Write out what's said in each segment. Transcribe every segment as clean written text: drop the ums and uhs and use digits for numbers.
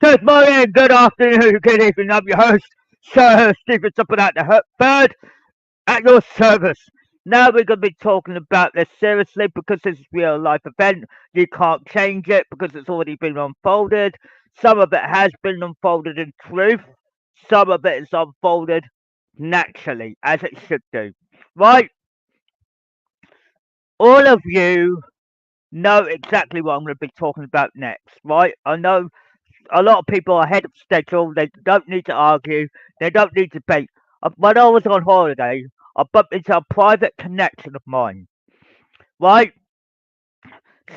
Good morning, good afternoon, good evening. I'm your host, Sir Stephen Supping out the Bird at your service. Now we're going to be talking about this seriously because this is a real life event. You can't change it because it's already been unfolded. Some of it has been unfolded in truth. Some of it is unfolded naturally, as it should do. Right? All of you know exactly what I'm going to be talking about next, right? I know a lot of people are ahead of schedule. They don't need to argue. They don't need to debate. When I was on holiday, I bumped into a private connection of mine. Right?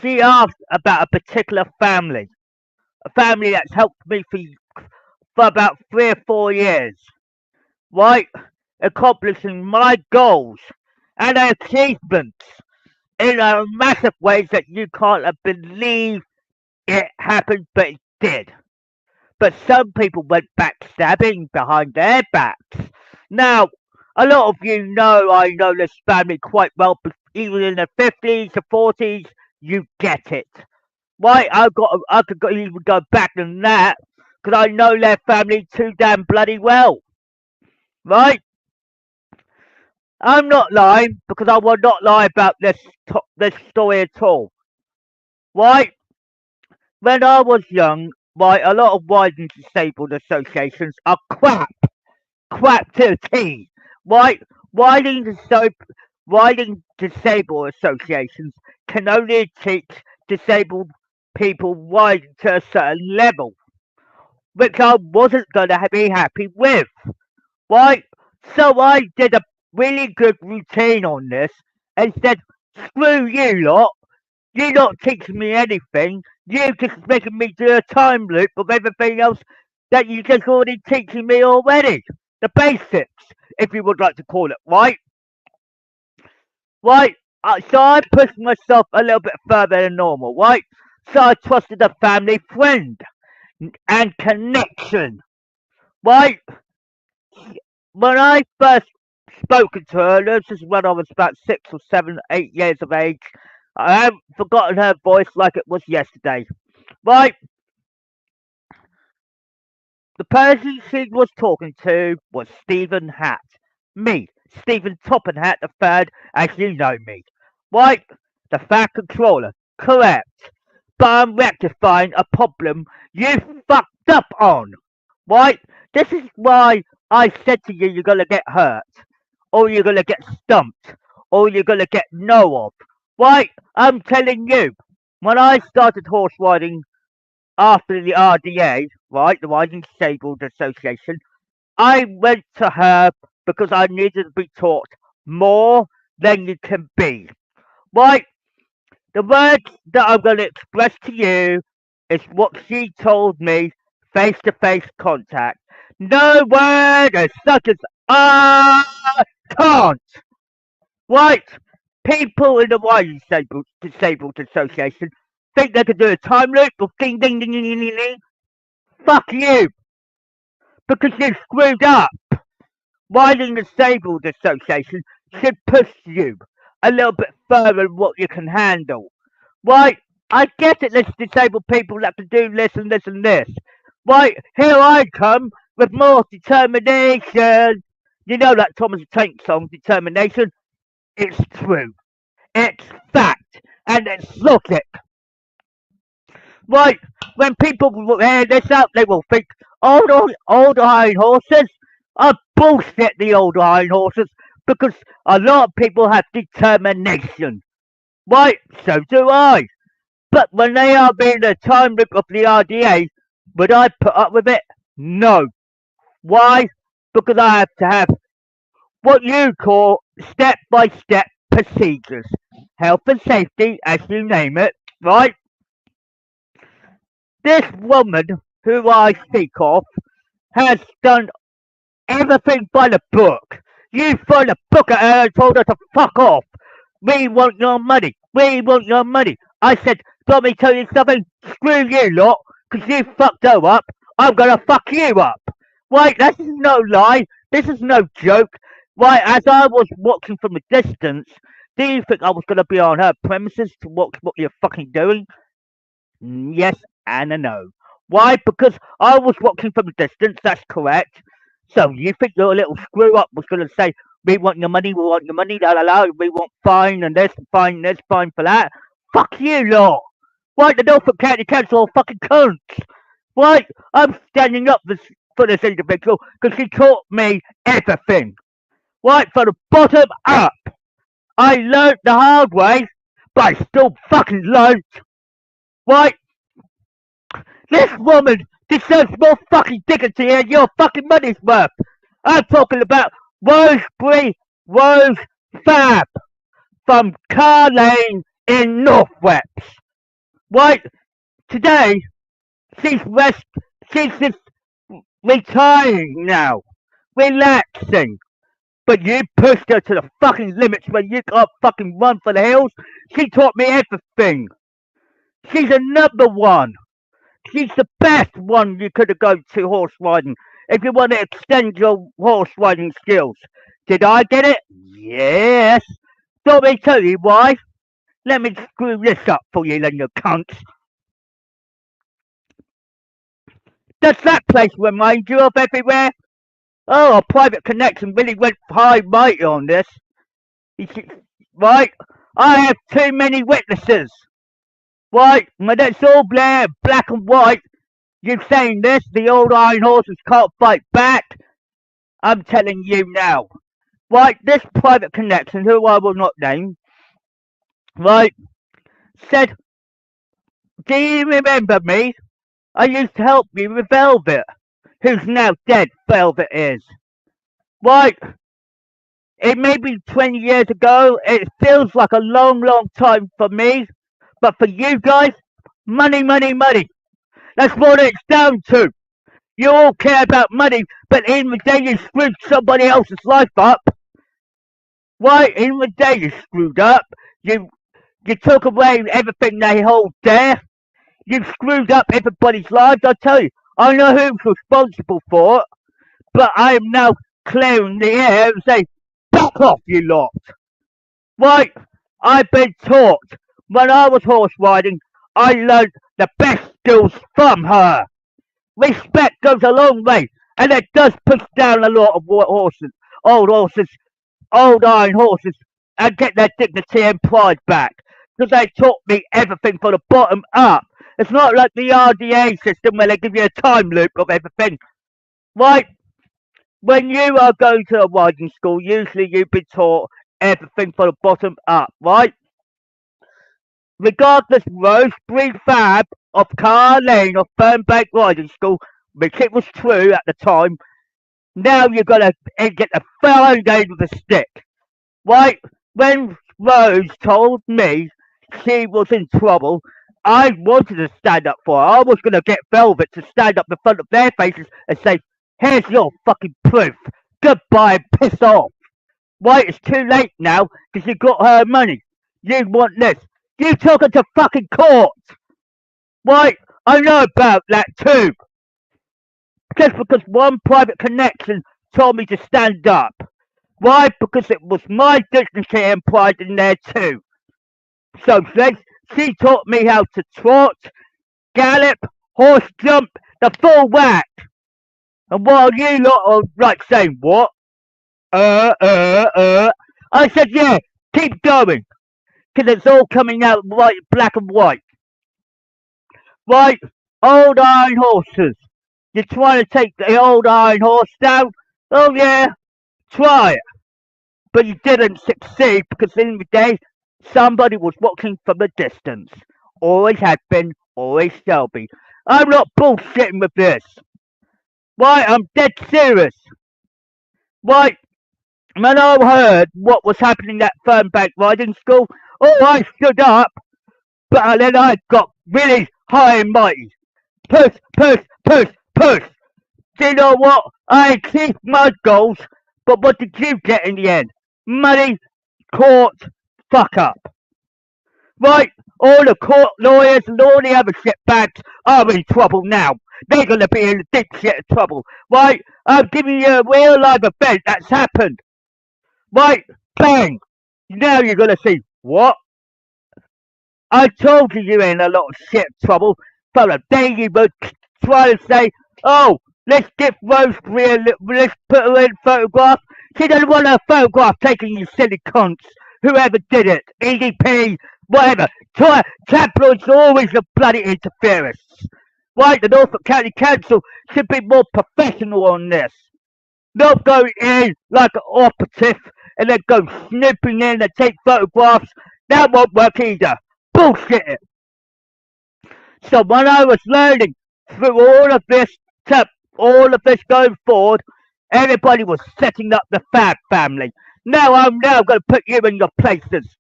She asked about a particular family, a family that's helped me for about 3 or 4 years. Right? Accomplishing my goals and achievements in a massive ways that you can't believe it happened, but it did. But some people went backstabbing behind their backs. Now, a lot of you know I know this family quite well, but even in the 50s, the 40s, you get it. Why I could even go back than that, because I know their family too damn bloody well. Right? I'm not lying, because I will not lie about this story at all. Right? When I was young, right, a lot of riding disabled associations are crap to a T. Right? Riding, diso- riding disabled associations can only teach disabled people riding to a certain level, which I wasn't going to be happy with. Right? So I did a really good routine on this and said, screw you lot. You're not teaching me anything. You're just making me do a time loop of everything else that you just already teaching me already. The basics, if you would like to call it, right? Right? So I pushed myself a little bit further than normal, right? So I trusted a family friend and connection, right? When I first spoken to her, this is when I was about 6 or 7, 8 years of age. I haven't forgotten her voice like it was yesterday. Right? The person she was talking to was Stephen Hatt. Me, Stephen Topham Hatt the third, as you know me. Right? The Fat Controller. Correct. But I'm rectifying a problem you fucked up on. Right? This is why I said to you you're gonna get hurt. Or you're gonna get stumped. Or you're gonna get no of. Right? I'm telling you. When I started horse riding after the RDA, right, the Riding Disabled Association, I went to her because I needed to be taught more than you can be. Right? The words that I'm going to express to you is what she told me face to face contact. No word as such as I can't. Right? People in the Riding Disabled Association think they can do a time loop of ding ding ding ding ding ding. Ding. Fuck you, because you screwed up. Riding Disabled Association should push you a little bit further than what you can handle. Right? I get it, there's disabled people that can do this and this and this. Right? Here I come with more determination. You know that Thomas the Tank song, Determination? It's true. It's fact. And it's logic. Right, when people hear this out, they will think old iron horses are bullshit. The old iron horses, because a lot of people have determination. Right, so do I. But when they are being the time limit of the RDA, would I put up with it? No. Why? Because I have to have what you call step by step procedures, health and safety, as you name it. Right. This woman who I speak of has done everything by the book. You throw the book at her and told her to fuck off. We want your money. We want your money. I said, let me tell you something? Screw you lot, because you fucked her up. I'm going to fuck you up. Right, this is no lie. This is no joke. Right, as I was watching from a distance, do you think I was going to be on her premises to watch what you're fucking doing? Yes and a no. Why? Because I was watching from a distance, that's correct. So you think your little screw up was going to say, we want your money, la la la, we want fine and this, fine for that? Fuck you lot! Why, the Norfolk County Council are fucking cunts! Why, I'm standing up for this individual because she taught me everything. Why, from the bottom up! I learnt the hard way, but I still fucking learnt. Why, this woman deserves more fucking dignity than your fucking money's worth. I'm talking about Rose Fab from Car Lane in Norfolk. Why, today, she's she's just retiring now, relaxing. But you pushed her to the fucking limits when you can't fucking run for the hills. She taught me everything. She's a number one. She's the best one you could have gone to horse riding if you want to extend your horse riding skills. Did I get it? Yes. Don't me tell you why. Let me screw this up for you, then, you cunts. Does that place remind you of everywhere? Oh, a private connection really went high mighty on this. Right? I have too many witnesses. Right? When it's all black and white, you saying this, the old iron horses can't fight back? I'm telling you now. Right? This private connection, who I will not name, right, said, do you remember me? I used to help you with Velvet, who's now dead, Velvet is. Right? It may be 20 years ago. It feels like a long, long time for me. But for you guys, money, money, money. That's what it's down to. You all care about money, but in the day you screwed somebody else's life up. Why? In the day you screwed up. You took away everything they hold dear. You screwed up everybody's lives. I tell you, I know who's responsible for it. But I am now clearing the air and saying, back off, you lot. Right? I've been taught. When I was horse riding, I learned the best skills from her. Respect goes a long way, and it does push down a lot of horses, old iron horses, and get their dignity and pride back. Because they taught me everything from the bottom up. It's not like the RDA system where they give you a time loop of everything. Right? When you are going to a riding school, usually you've been taught everything from the bottom up, right? Regardless, Rose Fab of Car Lane of Fernbank Riding School, which it was true at the time, now you're going to get the fine game with a stick. Right? When Rose told me she was in trouble, I wanted to stand up for her. I was going to get Velvet to stand up in front of their faces and say, here's your fucking proof. Goodbye and piss off. Right, it's too late now because you got her money. You want this. You took her to fucking court. Right, I know about that too. Just because one private connection told me to stand up. Why? Because it was my dignity and pride in there too. So she taught me how to trot, gallop, horse jump, the full whack. And while you lot are like saying, what? I said, yeah, keep going. Because it's all coming out right, black and white. Right, old iron horses. You're trying to take the old iron horse down? Oh yeah, try it. But you didn't succeed because in the day, somebody was watching from a distance. Always has been, always shall be. I'm not bullshitting with this. Why, I'm dead serious. Why, when I heard what was happening at Fernbank Riding School, I stood up, but then I got really high and mighty. Push, push, push, push. Do you know what? I achieved my goals, but what did you get in the end? Money, court, fuck up. Right, all the court lawyers and all the other shitbags are in trouble now. They're going to be in deep shit of trouble. Right, I'm giving you a real life event that's happened. Right, bang. Now you're going to see, what? I told you you're in a lot of shit trouble from the day you were trying to say, oh, let's give Rosemary let's put her in photograph. She doesn't want her photograph taken, you silly cunts. Whoever did it, EDP, whatever. Tabloids are always the bloody interference. Right, the Norfolk County Council should be more professional on this. Not go in like an operative and then go snooping in and take photographs. That won't work either. Bullshit it. So when I was learning through all of this going forward, everybody was setting up the Fab family. Now I'm going to put you in your places.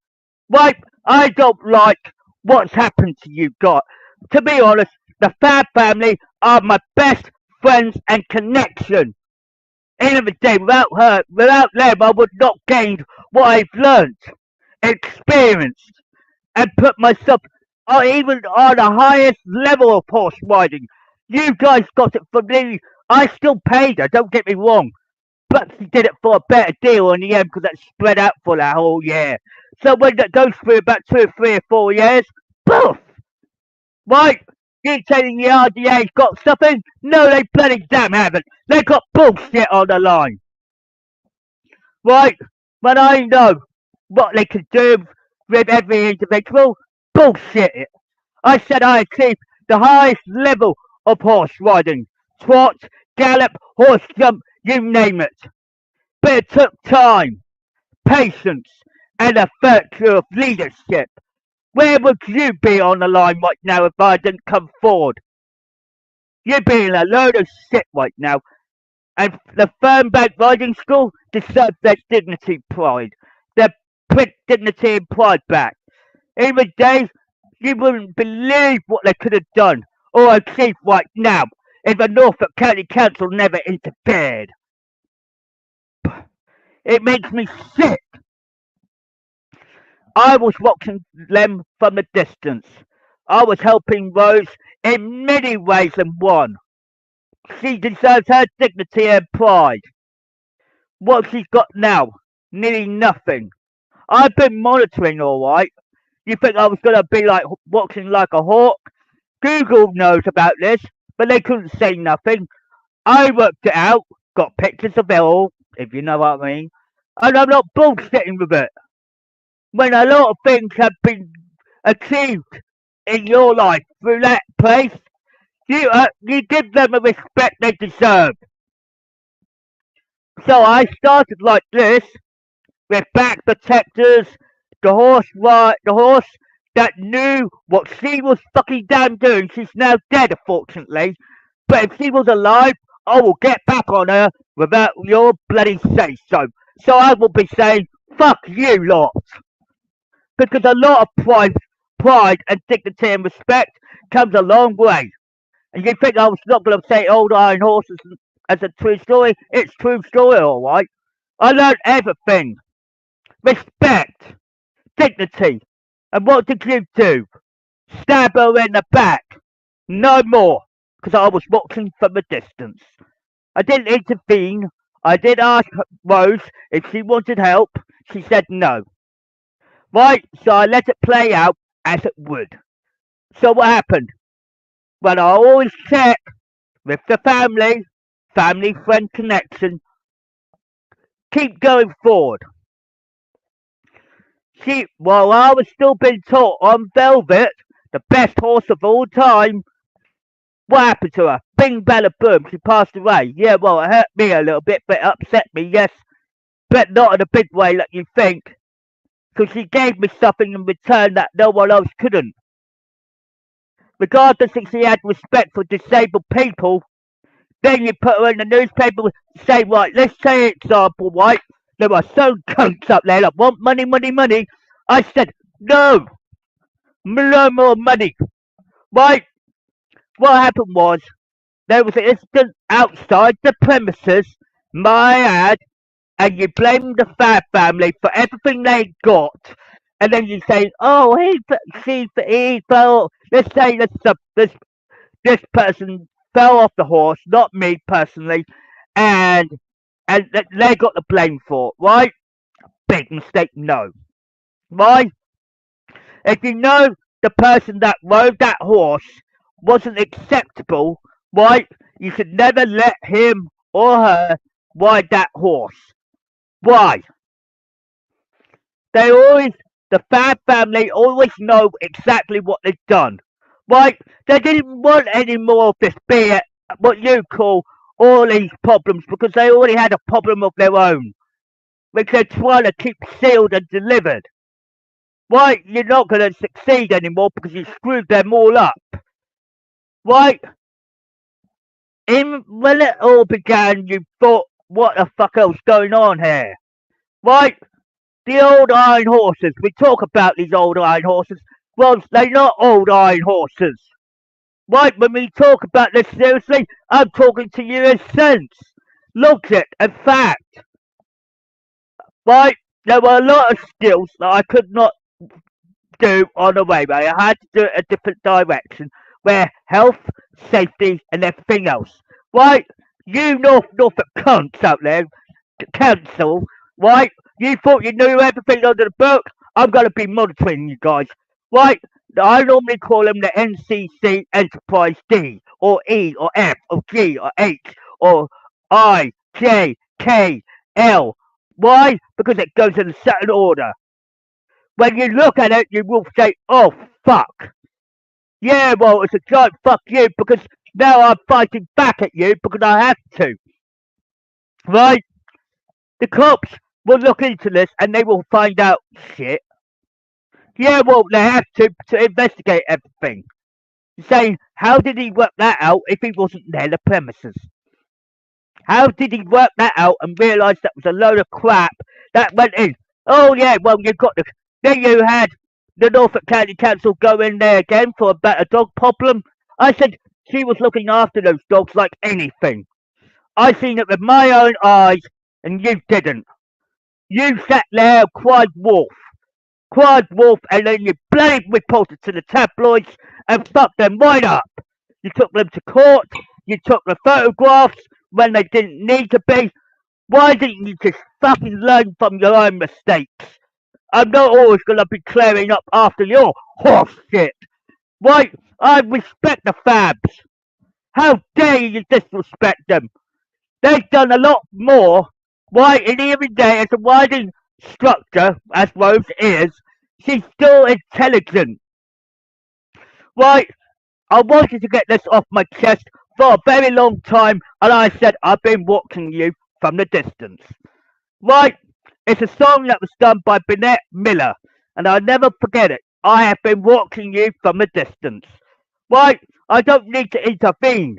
Right? I don't like what's happened to you guys. To be honest, the Fab family are my best friends and connection. End of the day, without them, I would not gained what I've learned, experienced, and put myself even on the highest level of horse riding. You guys got it from me. I still paid her, don't get me wrong. But she did it for a better deal in the end because that spread out for that whole year. So when that goes through about 2 or 3 or 4 years, poof! Right? You telling the RDA's got something? No, they bloody damn haven't. They got bullshit on the line. Right? But I know what they can do with every individual. Bullshit it. I said I achieved the highest level of horse riding. Trot, gallop, horse jump, you name it. But it took time, patience, and a virtue of leadership. Where would you be on the line right now if I didn't come forward? You're being a load of shit right now. And the Fernbank Riding School deserves their dignity pride. Their dignity and pride back. Even Dave, you wouldn't believe what they could have done or achieved right now if the Norfolk County Council never interfered. It makes me sick. I was watching them from a distance. I was helping Rose in many ways than one. She deserves her dignity and pride. What she's got now, nearly nothing. I've been monitoring alright. You think I was going to be like watching like a hawk? Google knows about this, but they couldn't say nothing. I worked it out, got pictures of it all, if you know what I mean, and I'm not bullshitting with it. When a lot of things have been achieved in your life through that place, you give them the respect they deserve. So I started like this, with back protectors, the horse that knew what she was fucking damn doing. She's now dead, unfortunately. But if she was alive, I will get back on her without your bloody say so. So I will be saying, fuck you lot. Because a lot of pride and dignity and respect comes a long way. And you think I was not going to say Old Iron Horses as a true story? It's true story, alright. I learned everything. Respect, dignity. And what did you do? Stab her in the back. No more. Because I was watching from a distance. I didn't intervene. I did ask Rose if she wanted help. She said no. Right, so I let it play out as it would. So what happened? Well, I always check with the family-friend connection. Keep going forward. While I was still being taught on Velvet, the best horse of all time, what happened to her? Bing, bella, boom, she passed away. Yeah, well, it hurt me a little bit, but it upset me, yes. But not in a big way like you think. Because she gave me something in return that no one else couldn't. Regardless if she had respect for disabled people, then you put her in the newspaper and say, right, let's say example, right? There were some cunts up there that want money, money, money. I said, no more money. Right? What happened was, there was an incident outside the premises, my ad, and you blame the Fab family for everything they got. And then you say, oh, he fell, let's say this person fell off the horse, not me personally, and they got the blame for it, right? Big mistake, no. Right? If you know the person that rode that horse wasn't acceptable, Right? You should never let him or her ride that horse. Why? They always, the Fab family always know exactly what they've done. Right? They didn't want any more of this, be it what you call all these problems, because they already had a problem of their own, which they're trying to keep sealed and delivered. Right? You're not going to succeed anymore because you screwed them all up. Right? When it all began, you thought, what the fuck else going on here? Right? The old iron horses. We talk about these old iron horses. Well, they're not old iron horses. Right? When we talk about this seriously, I'm talking to you as sense, logic, and fact. Right? There were a lot of skills that I could not do on the railway. I had to do it a different direction where health, safety, and everything else. Right? You Norfolk cunts out there, council, right? You thought you knew everything under the book? I'm going to be monitoring you guys, right? I normally call them the NCC Enterprise D, or E, or F, or G, or H, or I, J, K, L. Why? Because it goes in a certain order. When you look at it, you will say, oh, fuck. Yeah, well, it's a giant fuck you because now I'm fighting back at you because I have to. Right? The cops will look into this and they will find out shit. Yeah, well, they have to investigate everything. Saying, how did he work that out if he wasn't there the premises? How did he work that out and realise that was a load of crap that went in? Oh, yeah, well, you got the. Then you had the Norfolk County Council go in there again for about a dog problem. I said she was looking after those dogs like anything. I seen it with my own eyes, and you didn't. You sat there and cried wolf, and then you bloody reported to the tabloids and fucked them right up. You took them to court. You took the photographs when they didn't need to be. Why didn't you just fucking learn from your own mistakes? I'm not always going to be clearing up after your horse shit. Right? I respect the Fabs. How dare you disrespect them? They've done a lot more. Why, in every day, as a riding structure, as Rose is, she's still intelligent. Right? I wanted to get this off my chest for a very long time, and I said, I've been watching you from the distance. Right? It's a song that was done by Bennett Miller, and I'll never forget it. I have been watching you from a distance. Right? I don't need to intervene.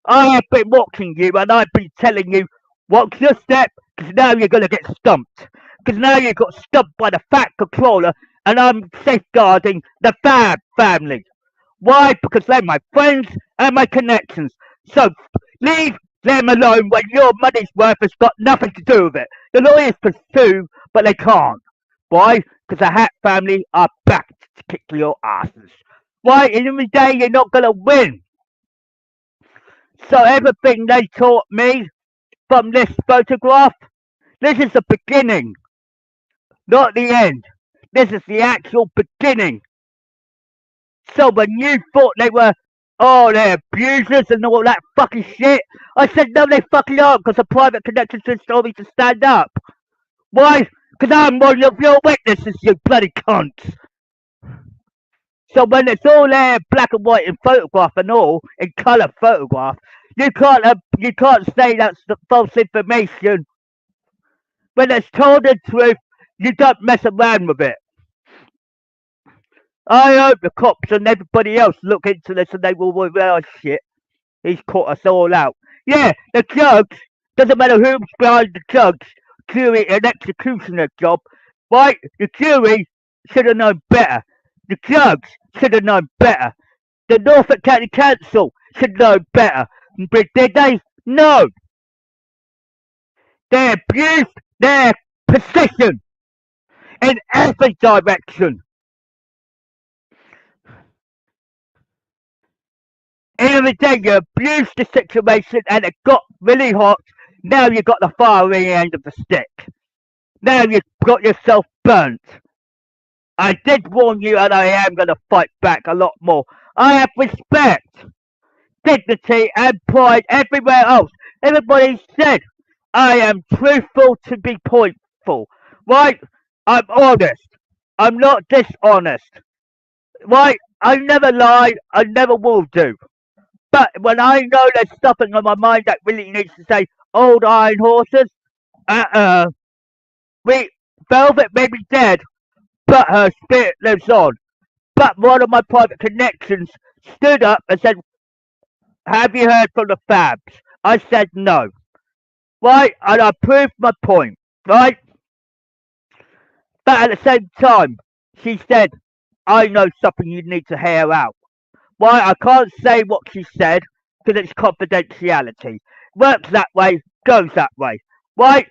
I have been watching you and I've been telling you, watch your step, because now you're going to get stumped. Because now you got stumped by the Fat Controller and I'm safeguarding the Fab family. Why? Because they're my friends and my connections. So leave them alone when your money's worth has got nothing to do with it. The lawyers pursue, but they can't. Why? Because the Hatt family are back to kick your asses. Why? In the day, you're not going to win. So everything they taught me from this photograph, this is the beginning, not the end. This is the actual beginning. So when you thought they were, oh, they're abusers and all that fucking shit, I said, no, they fucking aren't, because the private connections told me to stand up. Why? Because I'm one of your witnesses, you bloody cunts. So when it's all there, black and white in photograph and all, in colour photograph, you can't say that's false information. When it's told the truth, you don't mess around with it. I hope the cops and everybody else look into this and they will realise shit. He's caught us all out. Yeah, the judge, doesn't matter who's behind the judge, jury and executioner job, right? The jury should have known better. The judge should have known better. The Norfolk County Council should know better. But did they? No. They abused their position in every direction. Every day you abused the situation and it got really hot. Now you got the fiery end of the stick. Now you've got yourself burnt. I did warn you and I am going to fight back a lot more. I have respect. dignity, and pride everywhere else. Everybody said I am truthful to be pointful. Right? I'm honest. I'm not dishonest. Right? I never lie. I never will do. But when I know there's something on my mind that really needs to say old iron horses, uh-uh. We Velvet may be dead, but her spirit lives on. But one of my private connections stood up and said, have you heard from the Fabs? I said no. Right? And I proved my point. Right? But at the same time, she said, I know something you need to hear out. Why? I can't say what she said because it's confidentiality. Works that way, goes that way. Right?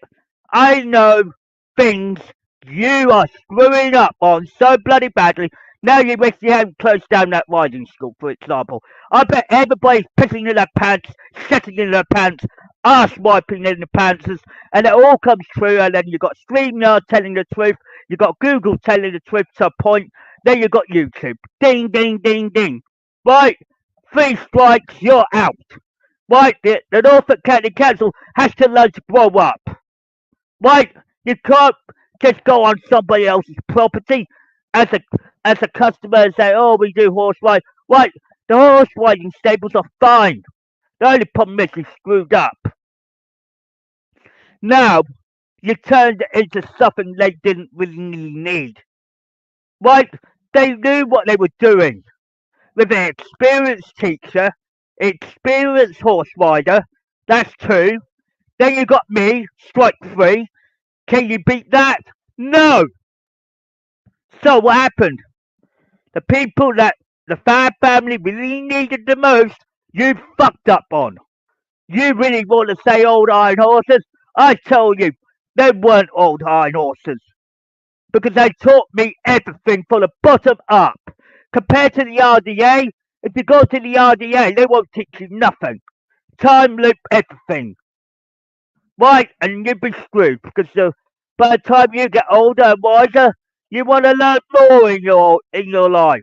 I know things you are screwing up on so bloody badly. Now you wish you hadn't closed down that riding school, for example. I bet everybody's pissing in their pants, shitting in their pants, ass wiping in their pants, and it all comes true. And then you got StreamYard telling the truth, you got Google telling the truth to a point, then you got YouTube. Ding, ding, ding, ding. Right? 3 strikes, you're out. Right? The Norfolk County Council has to learn to grow up. Right? You can't just go on somebody else's property as a customer and say, "Oh, we do horse ride." Right? The horse riding stables are fine. The only problem is you screwed up. Now you turned it into something they didn't really need. Right? They knew what they were doing with an experienced teacher, experienced horse rider. That's 2. Then you got me, strike 3. Can you beat that? No. So what happened? The people that the Fab family really needed the most, you fucked up on. You really want to say old iron horses? I tell you, they weren't old iron horses. Because they taught me everything from the bottom up. Compared to the RDA, if you go to the RDA, they won't teach you nothing. Time loop everything. Right? And you'd be screwed because by the time you get older and wiser, you want to learn more in your life.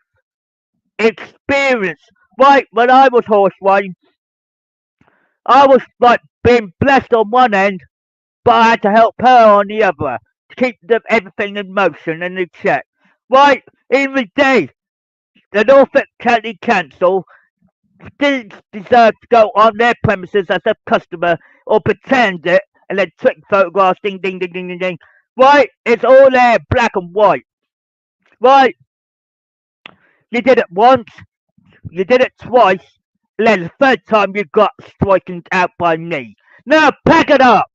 Experience. Right? When I was horse riding, I was like being blessed on one end, but I had to help her on the other to keep everything in motion and in check. Right? In the day, the Norfolk County Council didn't deserve to go on their premises as a customer or pretend it and then trick photographs, ding, ding, ding, ding, ding, ding. Right? It's all there, black and white. Right? You did it once, you did it twice, and then the third time you got striken out by me. Now pack it up!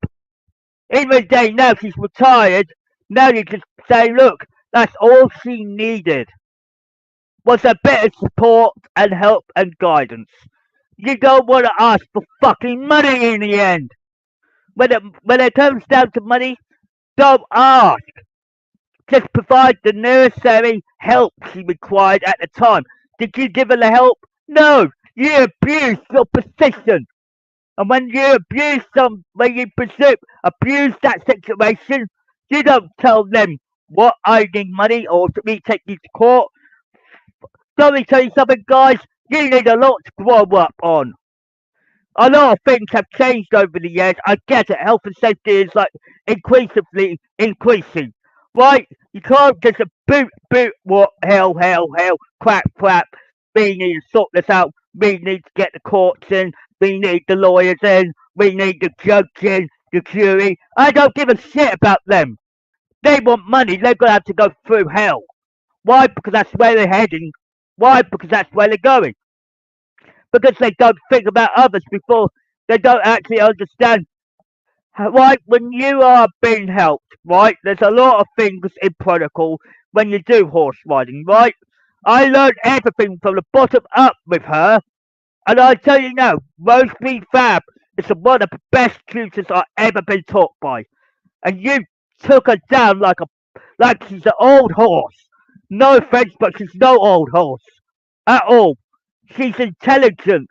In the day, now she's retired, now you just say, look, that's all she needed was a bit of support and help and guidance. You don't want to ask for fucking money in the end. When it comes down to money, don't ask. Just provide the necessary help she required at the time. Did you give her the help? No. You abused your position. And when you when you abuse that situation, you don't tell them what I need money or to me take you to court. Let me tell you something, guys. You need a lot to grow up on. A lot of things have changed over the years. I get it. Health and safety is like increasingly increasing. Right? You can't just boot, what, hell, crap. We need to sort this out. We need to get the courts in. We need the lawyers in. We need the judge in, the jury. I don't give a shit about them. They want money. They're going to have to go through hell. Why? Because that's where they're heading. Why? Because that's where they're going. Because they don't think about others before they don't actually understand. Right, when you are being helped, right, there's a lot of things in protocol when you do horse riding, right? I learned everything from the bottom up with her, and I tell you now, Rosebeef Fab is one of the best tutors I've ever been taught by. And you took her down like she's an old horse. No offense, but she's no old horse at all. She's intelligent.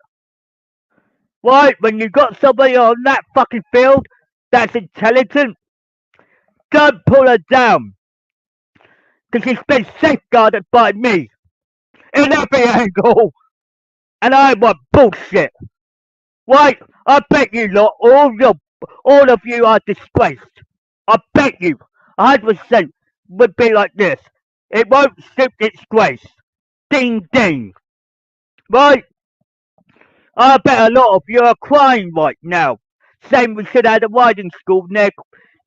Right? When you got somebody on that fucking field that's intelligent, don't pull her down. Because she's been safeguarded by me. In every angle. and I want bullshit. Why, I bet you lot, all of you are disgraced. I bet you, 100% would be like this. It won't suit its grace. Ding ding. Right? I bet a lot of you are crying right now, saying we should have a riding school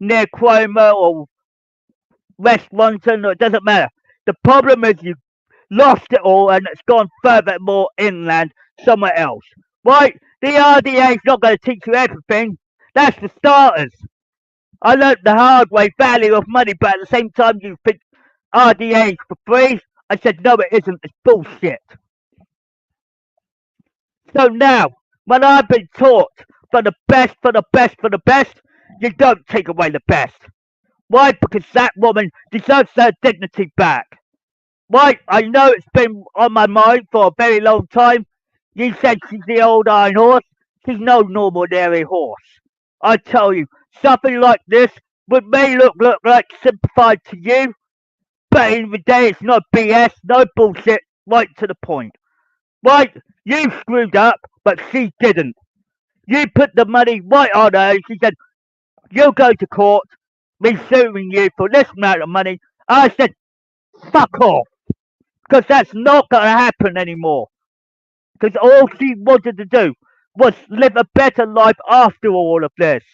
near Cromer or West London, or it doesn't matter. The problem is you lost it all and it's gone further more inland somewhere else. Right? The RDA's not going to teach you everything. That's for starters. I learnt the hard way value of money, but at the same time you think RDA's for free. I said no, it isn't. It's bullshit. So now, when I've been taught for the best, for the best, for the best, you don't take away the best. Why? Because that woman deserves her dignity back. Why? I know it's been on my mind for a very long time. You said she's the old iron horse. She's no normal ordinary horse. I tell you, something like this may look like simplified to you, but in the day it's not BS, no bullshit, right to the point. Right? You screwed up, but she didn't. You put the money right on her and she said, you'll go to court, me suing you for this amount of money. I said, fuck off. Because that's not going to happen anymore. Because all she wanted to do was live a better life after all of this.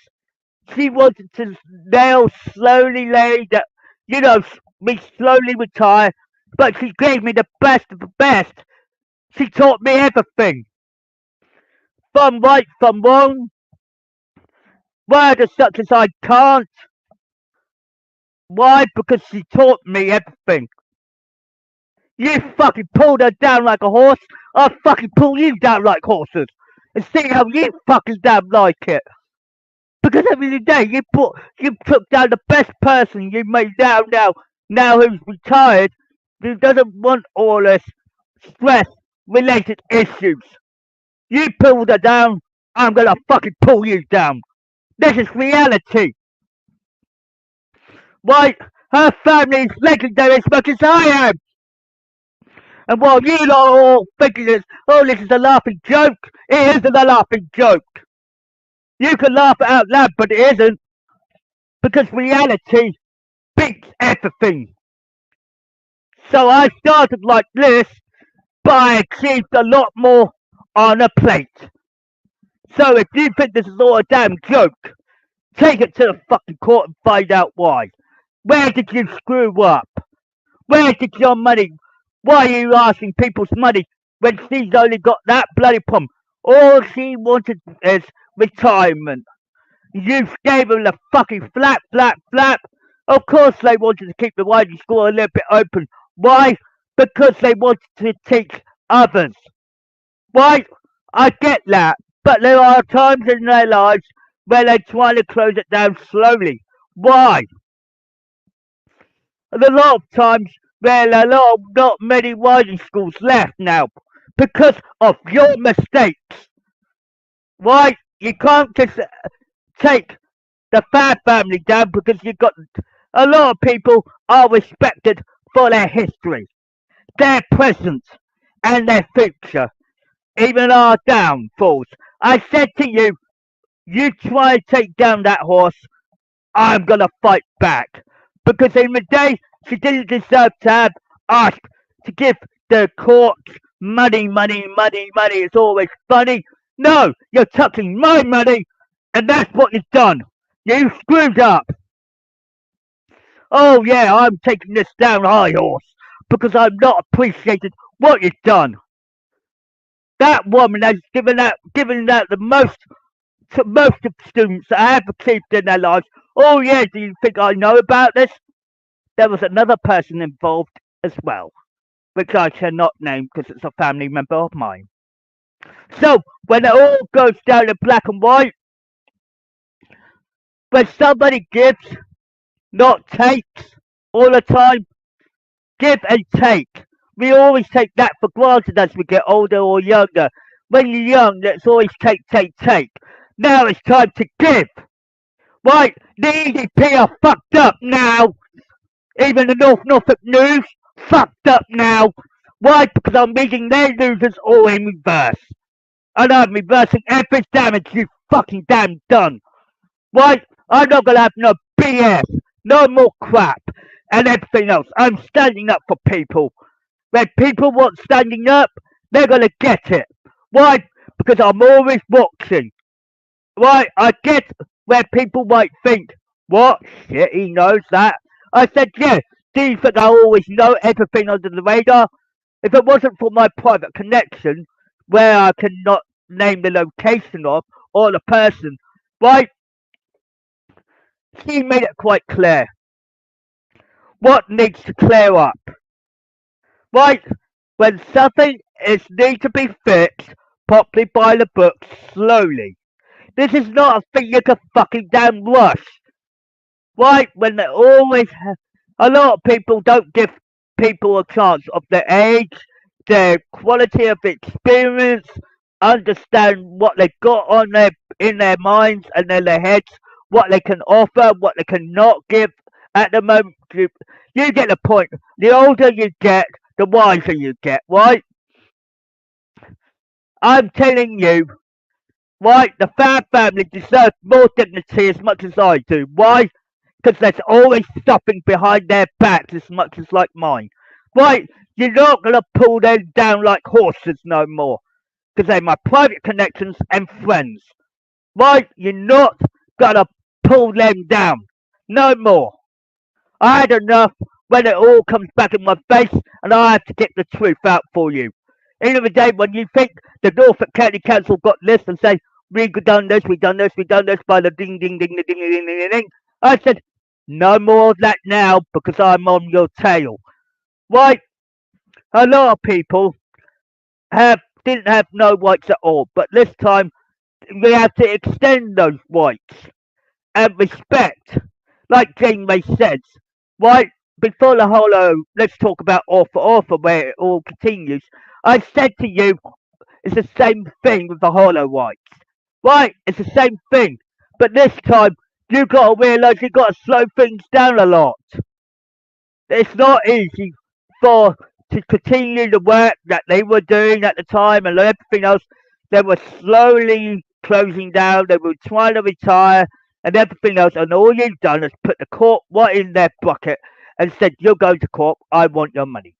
She wanted to slowly lay that, me slowly retire, but she gave me the best of the best. She taught me everything. From right, from wrong, word as such as I can't. Why? Because she taught me everything. You fucking pulled her down like a horse, I'll fucking pull you down like horses. And see how you fucking damn like it. Because every day you took down the best person you made now who's retired, who doesn't want all this stress related issues. You pulled her down, I'm gonna fucking pull you down. This is reality. Why? Her family's legendary as much as I am. And while you lot are all thinking this is a laughing joke, it isn't a laughing joke. You can laugh it out loud, but it isn't. Because reality beats everything. So I started like this, but I achieved a lot more on a plate. So if you think this is all a damn joke, take it to the fucking court and find out why. Where did you screw up? Where did your money? Why are you asking people's money when she's only got that bloody problem? All she wanted is retirement. You gave them the fucking flap. Of course they wanted to keep the riding school a little bit open. Why? Because they wanted to teach others. Why? I get that. But there are times in their lives where they're trying to close it down slowly. Why? And a lot of times there are not many riding schools left now because of your mistakes. Why? You can't just take the Fab family down because you've got a lot of people are respected for their history, their present, and their future, even our downfalls. I said to you, you try to take down that horse, I'm gonna fight back. Because in the day, she didn't deserve to have asked to give the courts money. It's always funny. No, you're touching my money, and that's what you've done. You screwed up. Oh yeah, I'm taking this down high horse because I'm not appreciated what you've done. That woman has given out the most to most of the students that have achieved in their lives. Oh yeah, do you think I know about this? There was another person involved as well, which I cannot name because it's a family member of mine. So when it all goes down in black and white, when somebody gives, not takes, all the time, give and take. We always take that for granted as we get older or younger. When you're young, let's always take. Now it's time to give. Right, the EDP are fucked up now. Even the Norfolk News, fucked up now. Why? Because I'm reading their losers all in reverse. And I'm reversing every damage you fucking damn done. Why? I'm not gonna have no BS, no more crap, and everything else. I'm standing up for people. When people want standing up, they're gonna get it. Why? Because I'm always watching. Why? I get where people might think, what? Shit, he knows that. I said, yeah, do you think I always know everything under the radar? If it wasn't for my private connection, where I cannot name the location of or the person, why, she made it quite clear what needs to clear up. Right? When something is need to be fixed properly by the book slowly. This is not a thing you can fucking damn rush. Right? When they always have, a lot of people don't give people a chance of their age, their quality of experience, understand what they got on their in their minds and in their heads, what they can offer, what they cannot give at the moment. You get the point. The older you get, the wiser you get, right? I'm telling you, right? The Fab family deserves more dignity as much as I do. Why? Because there's always something behind their backs as much as like mine. Right? You're not gonna pull them down like horses no more. Because they're my private connections and friends. Right? You're not gonna pull them down. No more. I had enough when it all comes back in my face and I have to get the truth out for you. End of the day, when you think the Norfolk County Council got this and say, we've done this, we've done this, we've done this by the ding, ding, ding, ding, ding, ding, ding, ding, ding. I said, no more of that now because I'm on your tail. Right? A lot of people didn't have no rights at all, but this time we have to extend those rights and respect. Like Janeway says, right before the whole let's talk about Arthur where it all continues. I said to you, it's the same thing with the hollow rights. Right, it's the same thing. But this time, you gotta realise you gotta slow things down a lot. It's not easy for to continue the work that they were doing at the time and everything else. They were slowly closing down. They were trying to retire and everything else. And all you've done is put the court right in their bucket and said, "You're going to court. I want your money."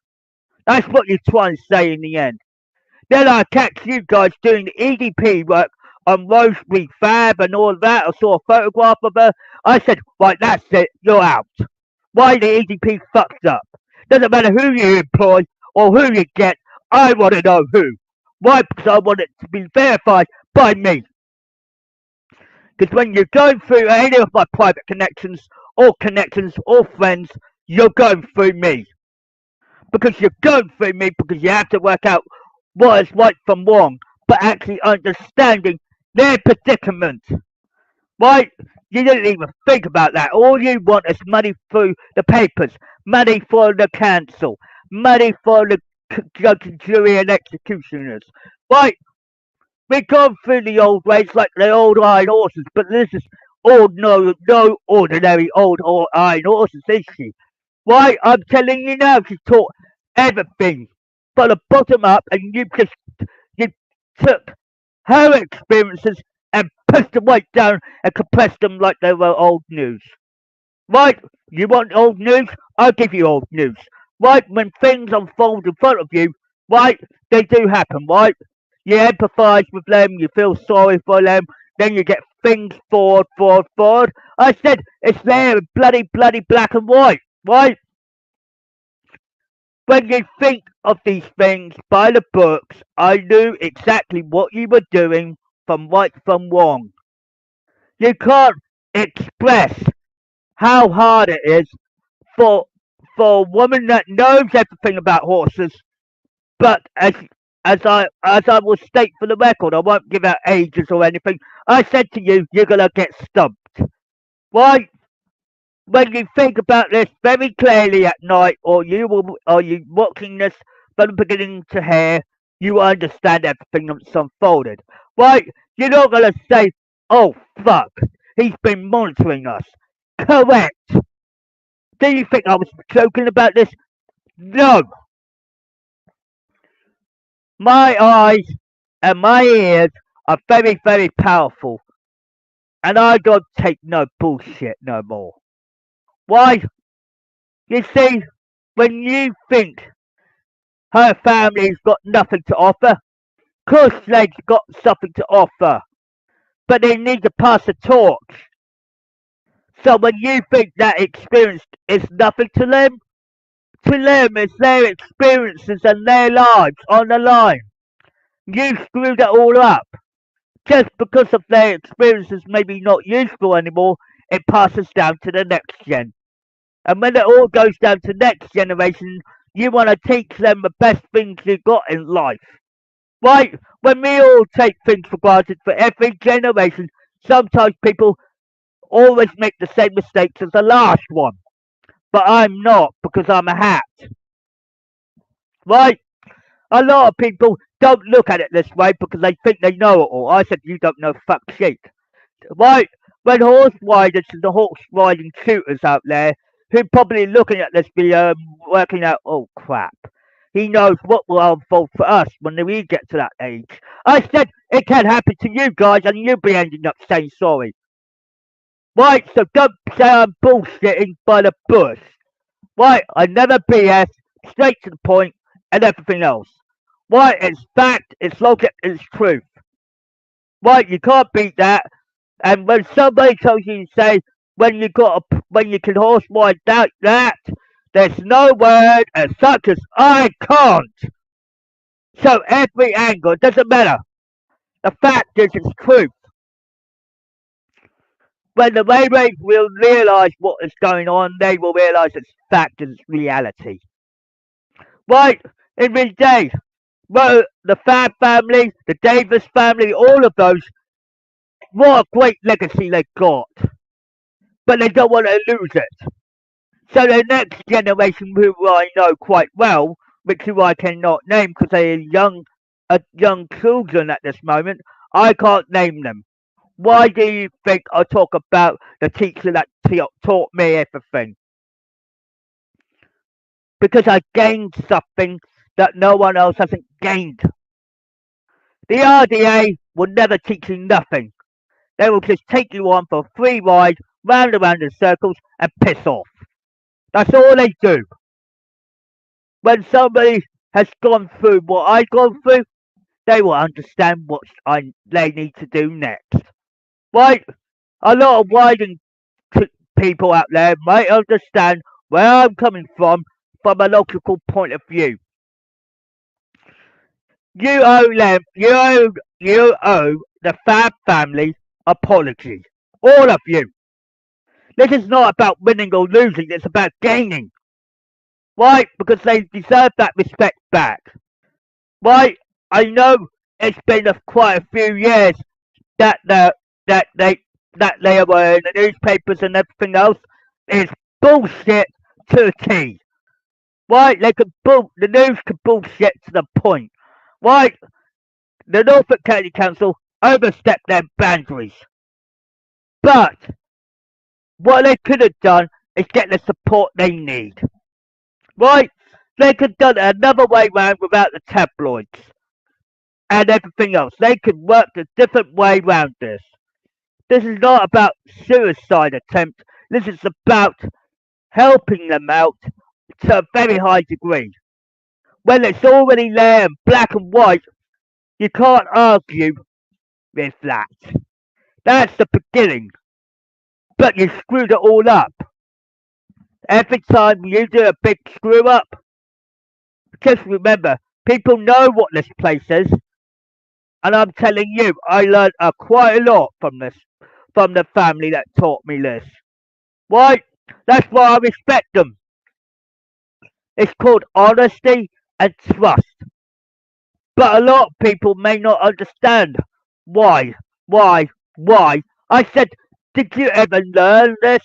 That's what you're trying to say in the end. Then I catch you guys doing the EDP work on Rosemary Fab and all that. I saw a photograph of her. I said, right, that's it. You're out. Why the EDP fucked up? Doesn't matter who you employ or who you get. I want to know who. Why? Because I want it to be verified by me. Because when you're going through any of my private connections or friends, you're going through me. Because you're going through me because you have to work out what is right from wrong, but actually understanding their predicament. Right? You didn't even think about that. All you want is money through the papers, money for the council, money for the judge and jury and executioners. Right? We've gone through the old ways like the old iron horses, but this is no ordinary old iron horses, is she? Why? I'm telling you now, she's taught everything from the bottom up, and you took her experiences and pushed them right down and compressed them like they were old news. Right? You want old news? I'll give you old news. Right? When things unfold in front of you, right? They do happen, right? You empathise with them, you feel sorry for them, then you get things forward. I said it's there in bloody black and white, right? When you think of these things by the books, I knew exactly what you were doing from right from wrong. You can't express how hard it is for for a woman that knows everything about horses, but as I will state for the record, I won't give out ages or anything. I said to you, you're gonna get stumped. Why? When you think about this very clearly at night, or you watching this from the beginning to here, you understand everything that's unfolded. Right? You're not gonna say, "Oh fuck, he's been monitoring us." Correct. Do you think I was joking about this? No. My eyes and my ears are very, very powerful, and I don't take no bullshit no more. Why? You see, when you think her family's got nothing to offer, course they've got something to offer, but they need to pass the torch. So when you think that experience is nothing to them it's their experiences and their lives on the line. You screwed it all up. Just because of their experiences maybe not useful anymore, it passes down to the next gen. And when it all goes down to next generation, you want to teach them the best things you got in life. Right? When we all take things for granted for every generation, sometimes people always make the same mistakes as the last one. But I'm not because I'm a hat. Right? A lot of people don't look at it this way because they think they know it all. I said you don't know fuck shit. Right? When horse riders and the horse riding tutors out there who probably looking at this video and working out, oh crap, he knows what will unfold for us when we get to that age. I said it can happen to you guys and you'll be ending up saying sorry. Right, so don't say I'm bullshitting by the bush. Right, I never BS, straight to the point, and everything else. Right, it's fact, it's logic, it's truth. Right, you can't beat that. And when somebody tells you to say when you can horse ride that, there's no word as such as I can't. So every angle doesn't matter. The fact is it's truth. When the railways will realise what is going on, they will realise it's fact and it's reality. Right, in these days, well, the Fab family, the Davis family, all of those, what a great legacy they got. But they don't want to lose it. So the next generation, who I know quite well, which who I cannot name because they are young children at this moment, I can't name them. Why do you think I talk about the teacher that taught me everything? Because I gained something that no one else hasn't gained. The RDA will never teach you nothing. They will just take you on for a free ride, round and round in circles, and piss off. That's all they do. When somebody has gone through what I've gone through, they will understand what they need to do next. Right? A lot of riding people out there might understand where I'm coming from a logical point of view. You owe them, you owe the Fab family apology. All of you. This is not about winning or losing, it's about gaining. Right? Because they deserve that respect back. Right? I know it's been quite a few years that that they that they were in the newspapers and everything else. It's bullshit to a T. Right? The news can bullshit to the point. Right? The Norfolk County Council overstepped their boundaries. But what they could have done is get the support they need. Right? They could have done it another way round without the tabloids and everything else. They could work a different way round this. This is not about suicide attempt. This is about helping them out to a very high degree. When it's already there in black and white, you can't argue with that. That's the beginning. But you screwed it all up. Every time you do a big screw up, just remember, people know what this place is. And I'm telling you, I learned quite a lot from the family that taught me this. Why? That's why I respect them. It's called honesty and trust. But a lot of people may not understand why. Why? I said, did you ever learn this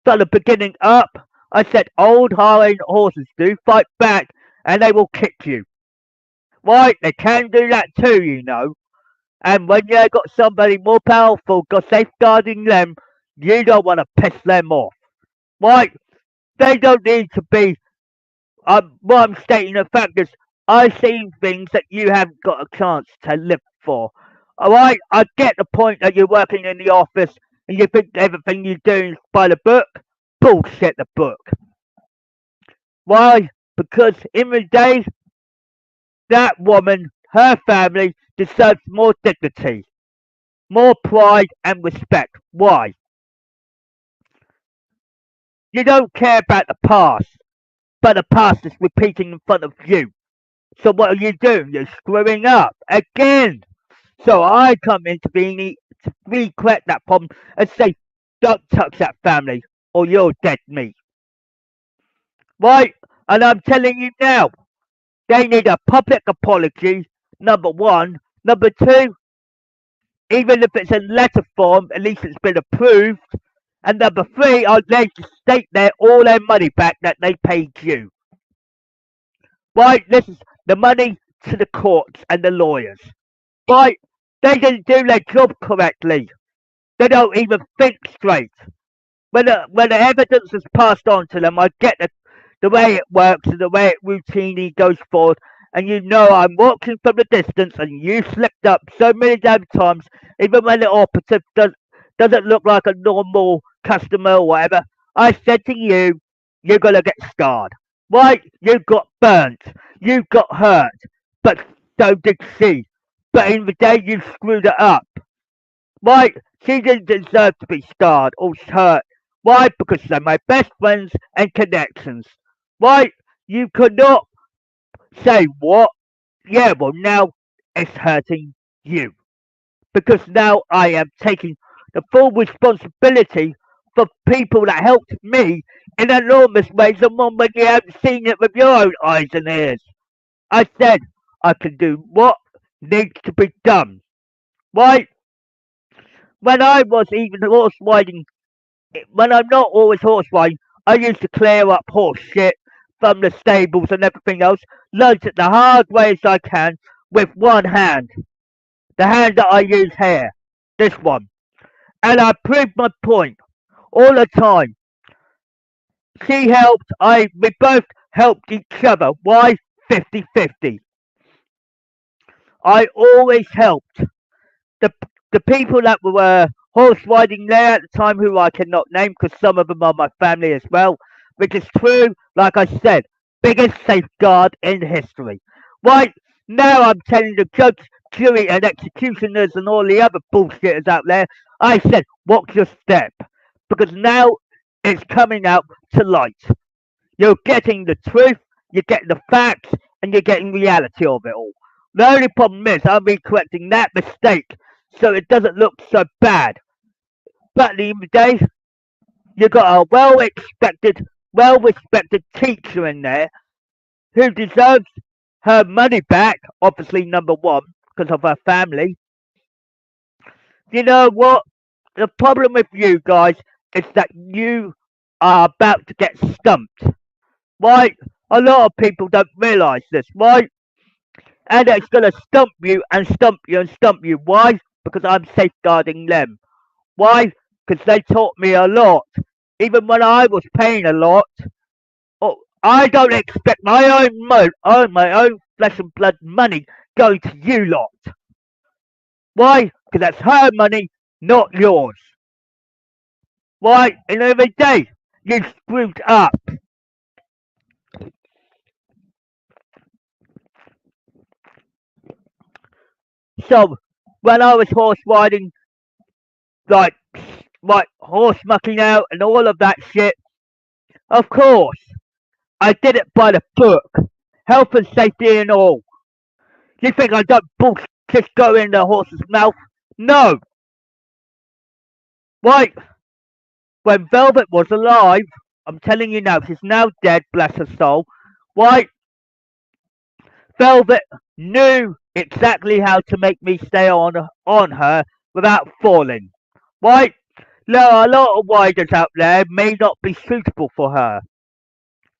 from the beginning up? I said, old hard horses do fight back and they will kick you. Right? They can do that too, you know. And when you've got somebody more powerful safeguarding them, you don't want to piss them off. Right? They don't need to be. What I'm stating the fact is, I've seen things that you haven't got a chance to live for. Alright, I get the point that you're working in the office and you think everything you do is by the book. Bullshit the book. Why? Because in the day, that woman, her family, deserves more dignity, more pride and respect. Why? You don't care about the past, but the past is repeating in front of you. So what are you doing? You're screwing up again. So I come intervening to re-correct that problem and say, don't touch that family or you're dead meat. Right? And I'm telling you now, they need a public apology, number one. Number two, even if it's in letter form, at least it's been approved. And number three, I'd like to state there all their money back that they paid you. Right? This is the money to the courts and the lawyers. Right? They didn't do their job correctly. They don't even think straight. When the evidence is passed on to them, I get the way it works and the way it routinely goes forward. And you know I'm watching from the distance, and you slipped up so many damn times, even when the operative doesn't look like a normal customer or whatever. I said to you, you're gonna get scarred. Right? You got burnt. You got hurt. But so did she. But in the day, you screwed it up. Why? She didn't deserve to be scarred or hurt. Why? Because they're my best friends and connections. Why? You could not say what? Yeah, well, now it's hurting you. Because now I am taking the full responsibility for people that helped me in enormous ways and one when you haven't seen it with your own eyes and ears. I said I can do what needs to be done. Why? When I was even horse riding, when I'm not always horse riding, I used to clear up horse shit from the stables and everything else, learn it the hard way as I can with one hand. The hand that I use here. This one. And I proved my point all the time. She helped, we both helped each other. Why? 50-50. I always helped. The, the people that were horse riding there at the time, who I cannot name because some of them are my family as well, which is true, like I said, biggest safeguard in history. Right now, I'm telling the judge, jury, and executioners and all the other bullshitters out there, I said, watch your step. Because now it's coming out to light. You're getting the truth, you're getting the facts, and you're getting reality of it all. The only problem is I'll be correcting that mistake so it doesn't look so bad. But at the end of the day, you got a well respected teacher in there who deserves her money back, obviously number one, because of her family. You know what? The problem with you guys is that you are about to get stumped. Right? A lot of people don't realise this, right? And it's gonna stump you and stump you and stump you. Why? Because I'm safeguarding them. Why? Because they taught me a lot. Even when I was paying a lot, oh, I don't expect my own flesh and blood money going to you lot. Why? Because that's her money, not yours. Why? And every day you screwed up. So when I was horse riding, like horse mucking out and all of that shit, of course I did it by the book, health and safety and all. You think I don't bullshit just go in the horse's mouth? No. Why? When Velvet was alive, I'm telling you now, she's now dead, bless her soul. Why? Velvet knew exactly how to make me stay on her without falling. Why? Now, a lot of riders out there may not be suitable for her,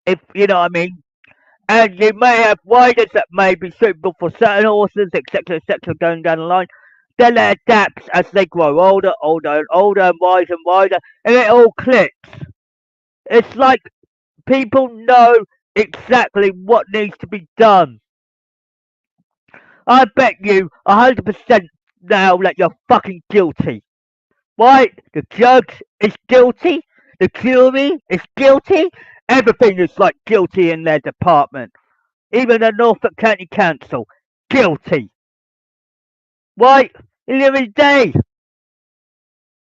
if you know what I mean. And you may have riders that may be suitable for certain horses, etc., going down the line. Then it adapts as they grow older, and wiser, and it all clicks. It's like people know exactly what needs to be done. I bet you 100% now that you're fucking guilty. Right? The judge is guilty. The jury is guilty. Everything is like guilty in their department. Even the Norfolk County Council, guilty. Right? Every day,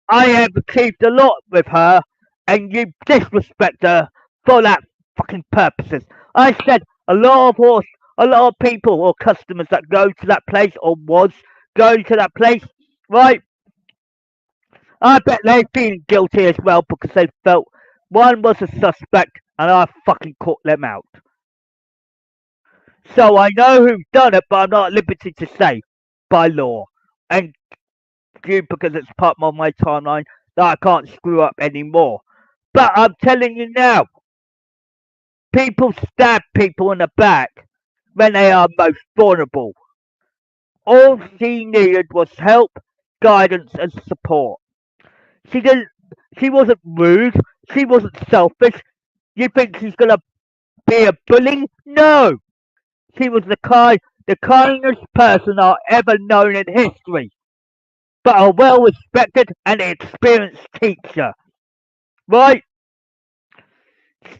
I have achieved a lot with her, and you disrespect her for that fucking purposes. I said a lot of people or customers that go to that place or was going to that place, right? I bet they feel guilty as well because they felt one was a suspect and I fucking caught them out. So I know who's done it, but I'm not at liberty to say by law. And you, because it's part of my timeline, that I can't screw up anymore. But I'm telling you now, people stab people in the back when they are most vulnerable. All she needed was help, guidance, and support. She didn't. She wasn't rude. She wasn't selfish. You think she's gonna be a bully? No. She was the kindest person I've ever known in history, but a well-respected and experienced teacher. Right?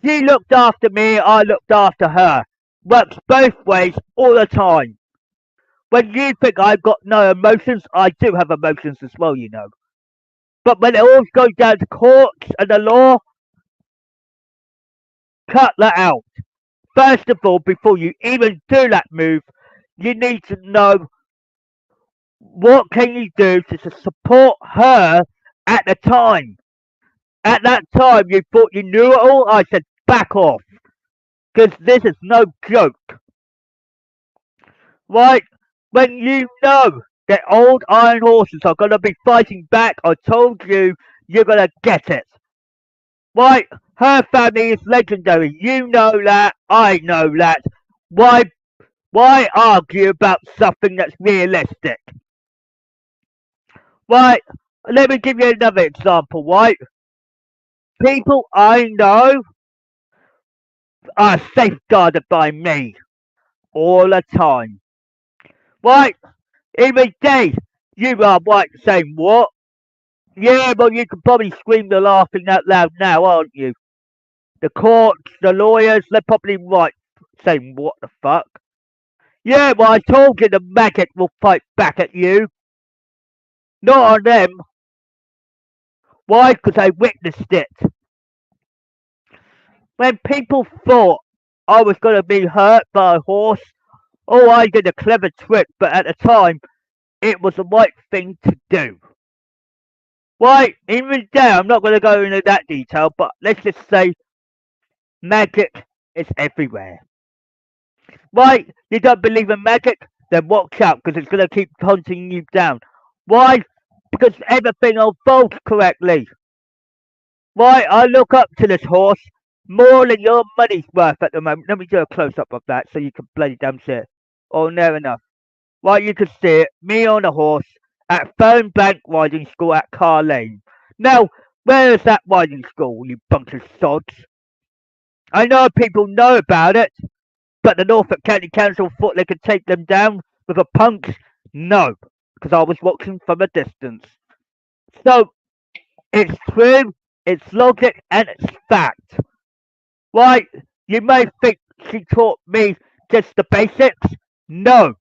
She looked after me. I looked after her. Works both ways all the time. When you think I've got no emotions, I do have emotions as well, you know. But when it all goes down to courts and the law, cut that out. First of all, before you even do that move, you need to know what can you do to support her at the time. At that time, you thought you knew it all. I said, back off, because this is no joke, right? When you know that old iron horses are going to be fighting back, I told you, you're going to get it. Right? Her family is legendary. You know that. I know that. Why? Why argue about something that's realistic? Right? Let me give you another example. Right? People I know are safeguarded by me all the time. Right? Every day you are right saying what? Yeah, but you can probably scream the laughing out loud now, aren't you? The courts, the lawyers, they're probably right saying what the fuck? Yeah, well I told you the maggot will fight back at you. Not on them. Why? Because I witnessed it. When people thought I was going to be hurt by a horse, oh, I did a clever trick, but at the time, it was the right thing to do. Right, even there, I'm not going to go into that detail, but let's just say magic is everywhere. Right, you don't believe in magic? Then watch out, because it's going to keep hunting you down. Why? Because everything unfolds correctly. Right, I look up to this horse more than your money's worth at the moment. Let me do a close up of that so you can bloody damn see it. Oh, near enough. Right, you can see it. Me on a horse at Fernbank Riding School at Car Lane. Now, where is that riding school, you bunch of sods? I know people know about it, but the Norfolk County Council thought they could take them down with a punch. No, because I was watching from a distance. So, it's true, it's logic, and it's fact. Right, you may think she taught me just the basics. No,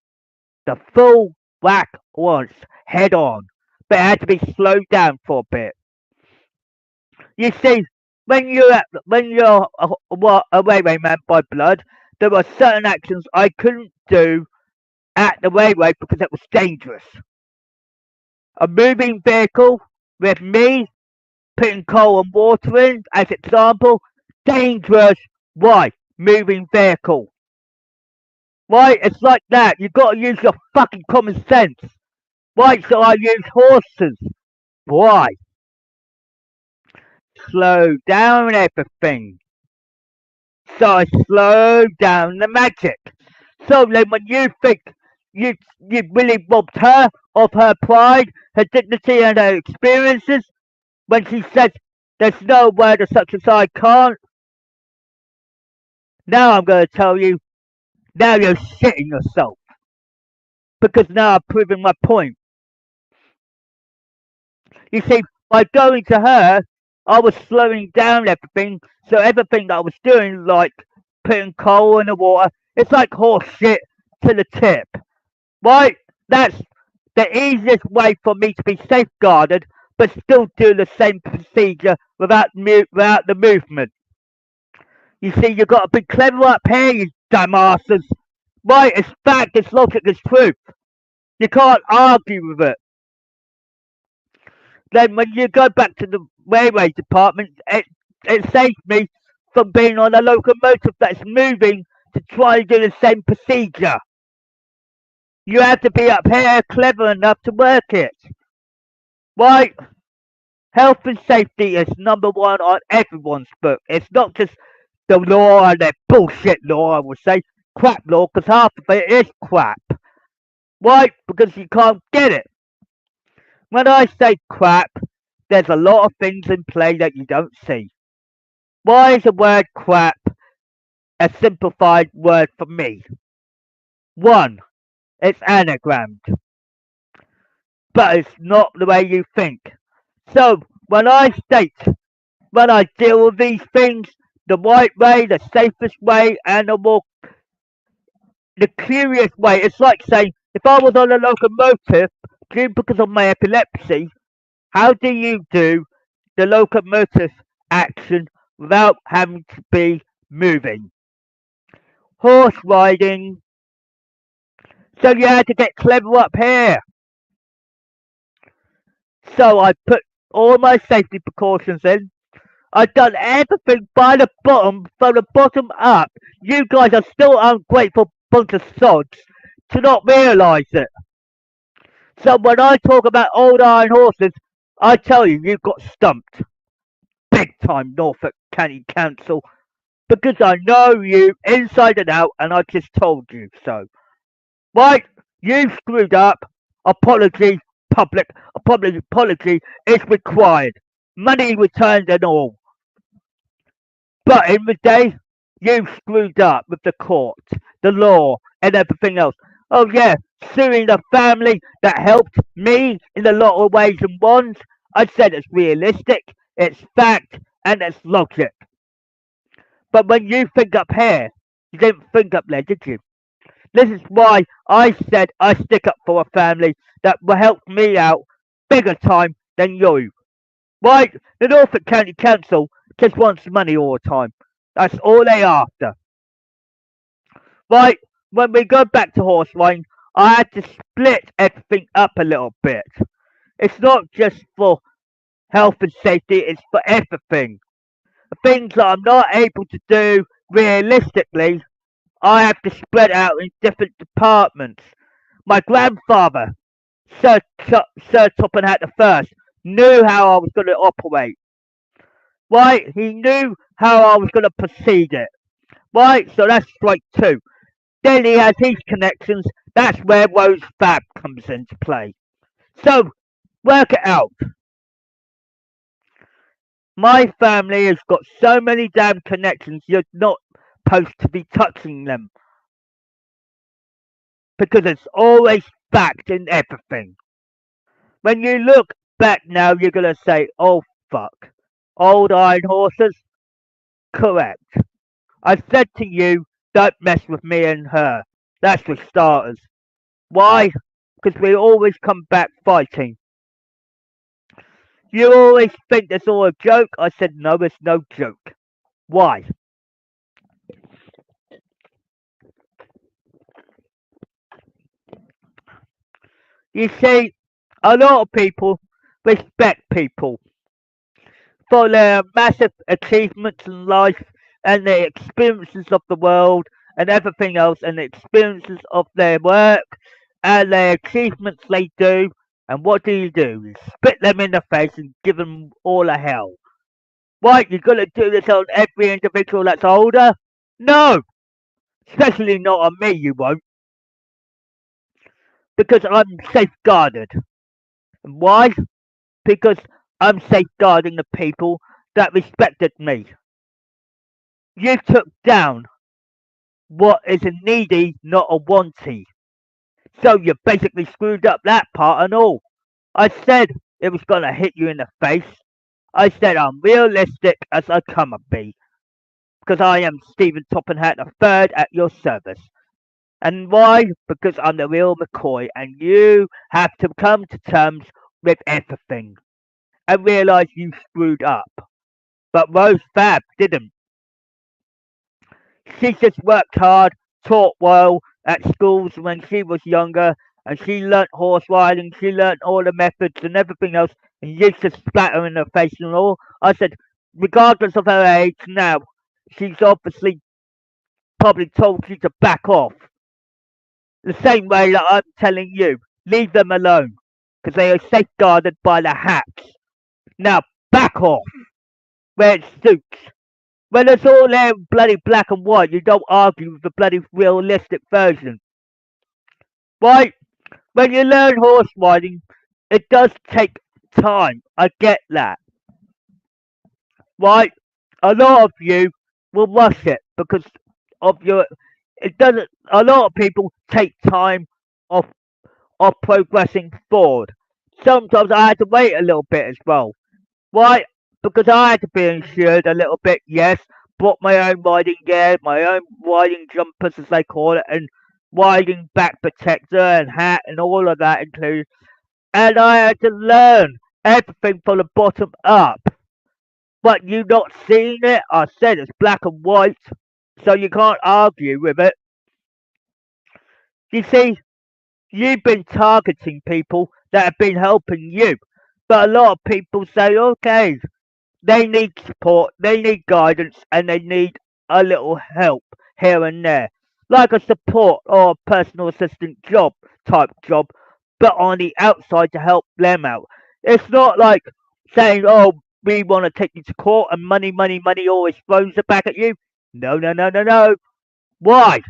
the full whack was head on, but it had to be slowed down for a bit. You see, when you're a railway man by blood, there were certain actions I couldn't do at the railway because it was dangerous. A moving vehicle with me putting coal and water in, as example, dangerous. Why? Moving vehicle. Right? It's like that. You've got to use your fucking common sense. Right? So I use horses. Why? Slow down everything. So I slow down the magic. So then when you think you really robbed her of her pride, her dignity and her experiences, when she says there's no word of such as I can't, now I'm going to tell you, now you're shitting yourself. because now I've proven my point. You see, by going to her, I was slowing down everything, so everything that I was doing, like putting coal in the water, it's like horse shit to the tip. Right? That's the easiest way for me to be safeguarded, but still do the same procedure without the movement. You see, you got to be clever up here, you dumbasses. Right? It's fact, it's logic, it's truth. You can't argue with it. Then when you go back to the railway department, it saves me from being on a locomotive that's moving to try and do the same procedure. You have to be up here clever enough to work it. Right? Health and safety is number one on everyone's book. It's not just the law and the bullshit law, I would say. Crap law, because half of it is crap. Why? Because you can't get it. When I say crap, there's a lot of things in play that you don't see. Why is the word crap a simplified word for me? One, it's anagrammed, but it's not the way you think. So, when I deal with these things, the right way, the safest way, and the curious way, it's like saying, if I was on a locomotive, because of my epilepsy, how do you do the locomotive action without having to be moving? Horse riding. So you had to get clever up here. So I put all my safety precautions in. I've done everything by the bottom, from the bottom up. You guys are still ungrateful bunch of sods to not realise it. So when I talk about old iron horses, I tell you, you've got stumped. Big time, Norfolk County Council. Because I know you inside and out, and I just told you so. Right? You screwed up. Apology, public apology is required. Money returned and all. But in the day, you screwed up with the court, the law, and everything else. Oh yeah, suing the family that helped me in a lot of ways and ones. I said it's realistic, it's fact, and it's logic. But when you think up here, you didn't think up there, did you? This is why I said I stick up for a family that will help me out bigger time than you. Right? The Norfolk County Council just wants money all the time. That's all they after. Right? When we go back to horse riding, I had to split everything up a little bit. It's not just for health and safety, it's for everything. The things that I'm not able to do realistically, I have to spread out in different departments. My grandfather, Sir Topham Hatt the First, knew how I was going to operate. Right? He knew how I was going to proceed it. Right? So that's strike two. Then he has his connections. That's where Rose Fab comes into play. So, work it out. My family has got so many damn connections, you're not supposed to be touching them. Because it's always fact in everything. When you look back now, you're going to say, oh fuck. Old iron horses? Correct. I said to you, don't mess with me and her. That's for starters. Why? Because we always come back fighting. You always think it's all a joke. I said, no, it's no joke. Why? You see, a lot of people respect people for their massive achievements in life and their experiences of the world and everything else and the experiences of their work and their achievements they do. And what do? You spit them in the face and give them all a hell. Right, you're going to do this on every individual that's older? No! Especially not on me, you won't. Because I'm safeguarded. And why? Because I'm safeguarding the people that respected me. You took down what is a needy, not a wanty. So you basically screwed up that part and all. I said it was gonna hit you in the face. I said I'm realistic as I come and be, because I am Stephen Topham the third at your service. And why? Because I'm the real McCoy, and you have to come to terms with everything and realize you screwed up. But Rose Fab didn't. She just worked hard, taught well at schools when she was younger, and she learnt horse riding, she learnt all the methods and everything else, and you just spat her in the face and all. I said, regardless of her age now, she's obviously probably told you to back off. The same way that I'm telling you, leave them alone, because they are safeguarded by the Hatts. Now, back off, where it suits. When it's all there in bloody black and white, you don't argue with the bloody realistic version. Right? When you learn horse riding, it does take time. I get that. Right? A lot of you will rush it because of your. It doesn't. A lot of people take time off of progressing forward. Sometimes I had to wait a little bit as well. Why? Because I had to be insured a little bit, yes. Bought my own riding gear, my own riding jumpers as they call it, and riding back protector and hat and all of that included. And I had to learn everything from the bottom up. But you not seen it? I said it's black and white, so you can't argue with it. You see, you've been targeting people that have been helping you. But a lot of people say, okay, they need support, they need guidance, and they need a little help here and there. Like a support or a personal assistant job type job, but on the outside to help them out. It's not like saying, oh, we want to take you to court and money, money, money always throws it back at you. No, no, no, no, no. Why?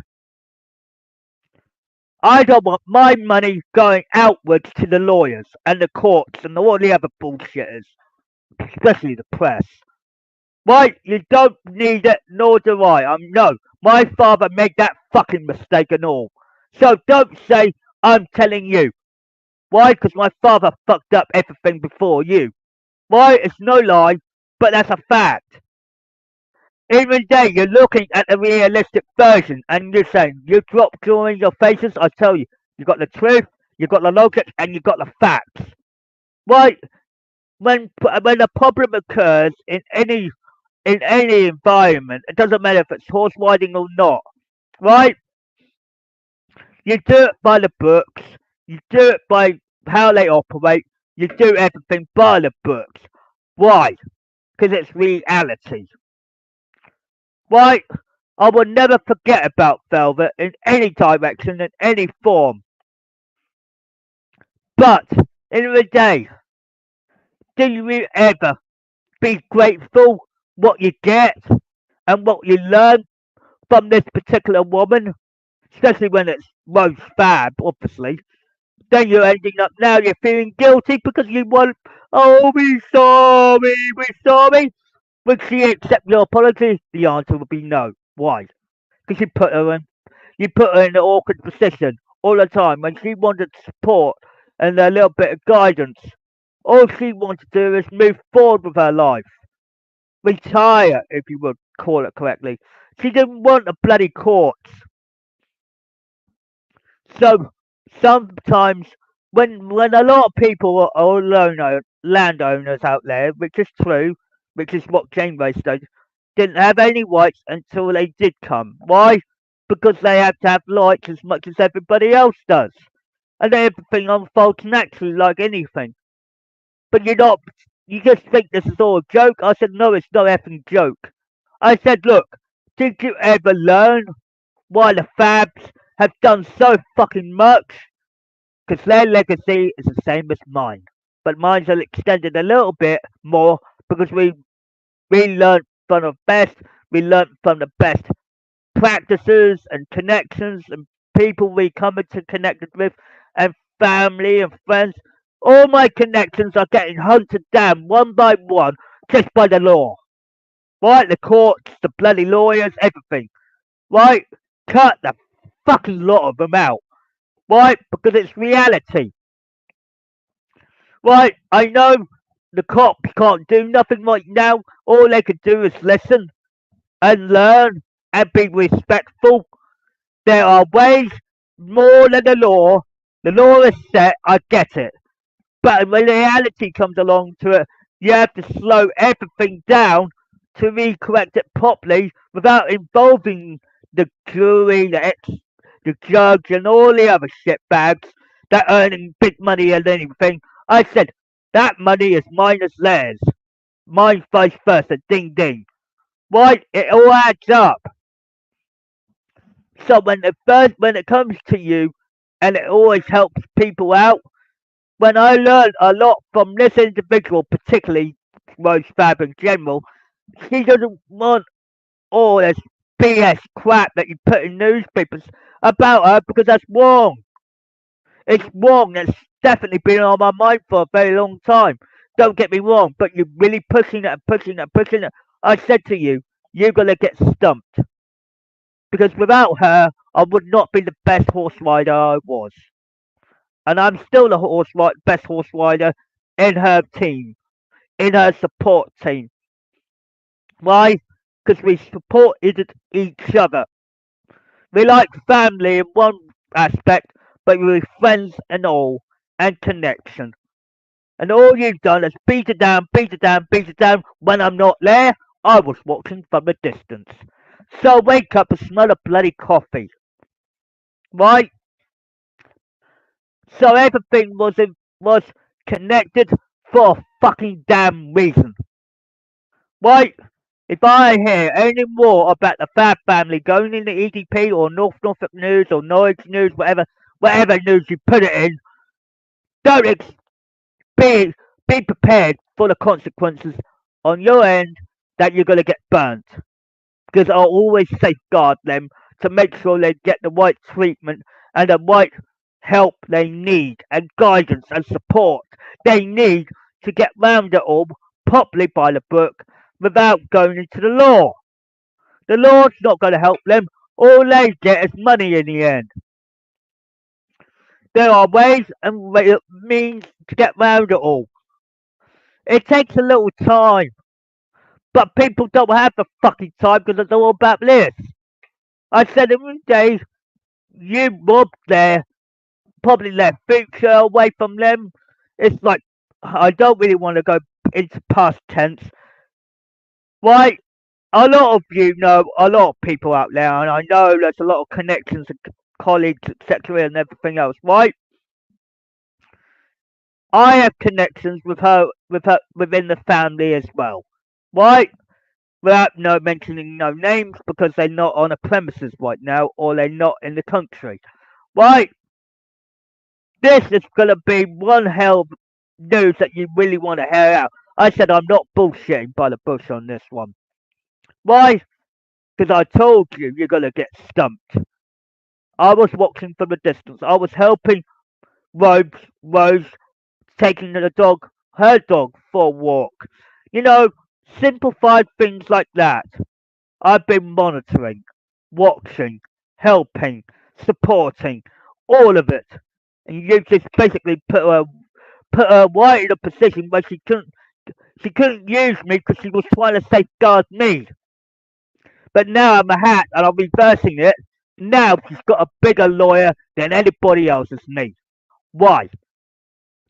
I don't want my money going outwards to the lawyers and the courts and all the other bullshitters, especially the press. Why? You don't need it, nor do I. No, my father made that fucking mistake and all. So don't say I'm telling you. Why? Because my father fucked up everything before you. Why? It's no lie, but that's a fact. Even then, you're looking at the realistic version and you're saying, you drop during your faces, I tell you, you got the truth, you got the logic, and you got the facts. Why? When a problem occurs in any environment, it doesn't matter if it's horse riding or not, right? You do it by the books, you do it by how they operate, you do everything by the books. Why? Because it's reality. Why? I will never forget about Velvet in any direction, in any form. But, in the day, do you ever be grateful what you get and what you learn from this particular woman? Especially when it's Rose Fab, obviously. Then you're ending up now, you're feeling guilty because you want, oh, we're sorry. Would she accept your apology? The answer would be no. Why? Because you put her in an awkward position all the time when she wanted support and a little bit of guidance. All she wanted to do is move forward with her life. Retire, if you would call it correctly. She didn't want the bloody courts. So sometimes when a lot of people are landowners out there, which is true, which is what Janeway said, didn't have any rights until they did come. Why? Because they have to have rights as much as everybody else does. And everything unfolds naturally like anything. But you just think this is all a joke? I said, no, it's no effing joke. I said, look, did you ever learn why the Fabs have done so fucking much? Because their legacy is the same as mine. But mine's extended a little bit more because we learned from the best, we learned from the best practices and connections and people we come into connected with and family and friends. All my connections are getting hunted down one by one just by the law. Right? The courts, the bloody lawyers, everything. Right? Cut the fucking lot of them out. Why? Because it's reality. Right, I know the cops can't do nothing right now. All they can do is listen and learn and be respectful. There are ways more than the law. The law is set, I get it. But when reality comes along to it, you have to slow everything down to recorrect it properly without involving the jury, the judge, and all the other shitbags that earning big money and anything. I said, that money is mine as theirs. Mine vice versa, ding ding. Right? It all adds up. So when it comes to you, and it always helps people out, when I learned a lot from this individual, particularly Rose Fab in general, she doesn't want all this BS crap that you put in newspapers about her because that's wrong. It's wrong. It's definitely been on my mind for a very long time. Don't get me wrong, but you're really pushing it and pushing it and pushing it. I said to you, you're going to get stumped. Because without her, I would not be the best horse rider I was. And I'm still the best horse rider in her team, in her support team. Why? Because we support each other. We like family in one aspect, but we're friends and all, and connection. And all you've done is beat it down, beat it down, beat it down. When I'm not there, I was watching from a distance. So wake up and smell a bloody coffee. Right? So everything was connected for a fucking damn reason. Right? If I hear any more about the Fab family going in the EDP or Norfolk News or Norwich News, whatever news you put it in, don't be prepared for the consequences on your end that you're gonna get burnt. Because I'll always safeguard them to make sure they get the right treatment and the right help they need and guidance and support they need to get round it all properly by the book without going into the law. The law's not going to help them. All they get is money in the end. There are ways and means to get round it all. It takes a little time, but people don't have the fucking time because it's all about this. I said every day you robbed probably their future away from them. It's like I don't really want to go into past tense. Right? A lot of you know a lot of people out there, and I know there's a lot of connections and colleagues, etc., and everything else. Right? I have connections with her within the family as well. Right? Without no mentioning no names because they're not on the premises right now or they're not in the country. Right? This is gonna be one hell of news that you really want to hear out. I said I'm not bullshitting by the bush on this one. Why? Because I told you you're gonna get stumped. I was watching from a distance. I was helping Rose taking her dog for a walk. You know, simplified things like that. I've been monitoring, watching, helping, supporting, all of it. And you just basically put her right in a position where she couldn't use me because she was trying to safeguard me. But now I'm a hat and I'm reversing it. Now she's got a bigger lawyer than anybody else is me. Why?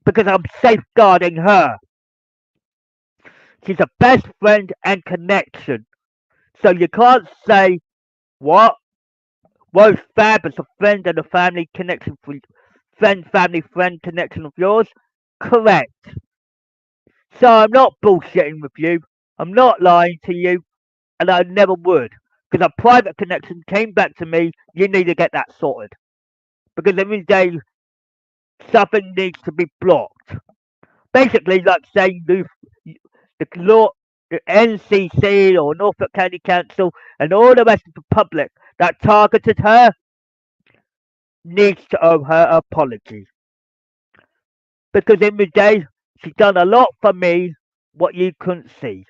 Because I'm safeguarding her. She's a best friend and connection. So you can't say what? Rose Fab is a friend and a family connection for friend connection of yours? Correct. So I'm not bullshitting with you. I'm not lying to you, and I never would. Because a private connection came back to me, you need to get that sorted. Because every day something needs to be blocked. Basically, like saying the law, the NCC or Norfolk County Council and all the rest of the public that targeted her needs to owe her apology. Because in the day, she's done a lot for me what you couldn't see.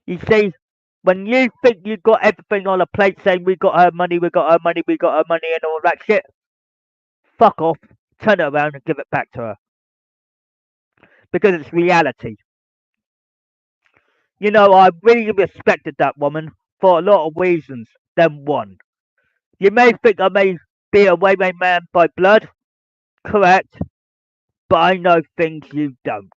You see, when you think you got everything on a plate saying we got her money, we got her money, we got her money and all that shit, fuck off, turn it around and give it back to her. Because it's reality. I really respected that woman for a lot of reasons, than one. You may think I may be a wayway man by blood, correct, but I know things you don't.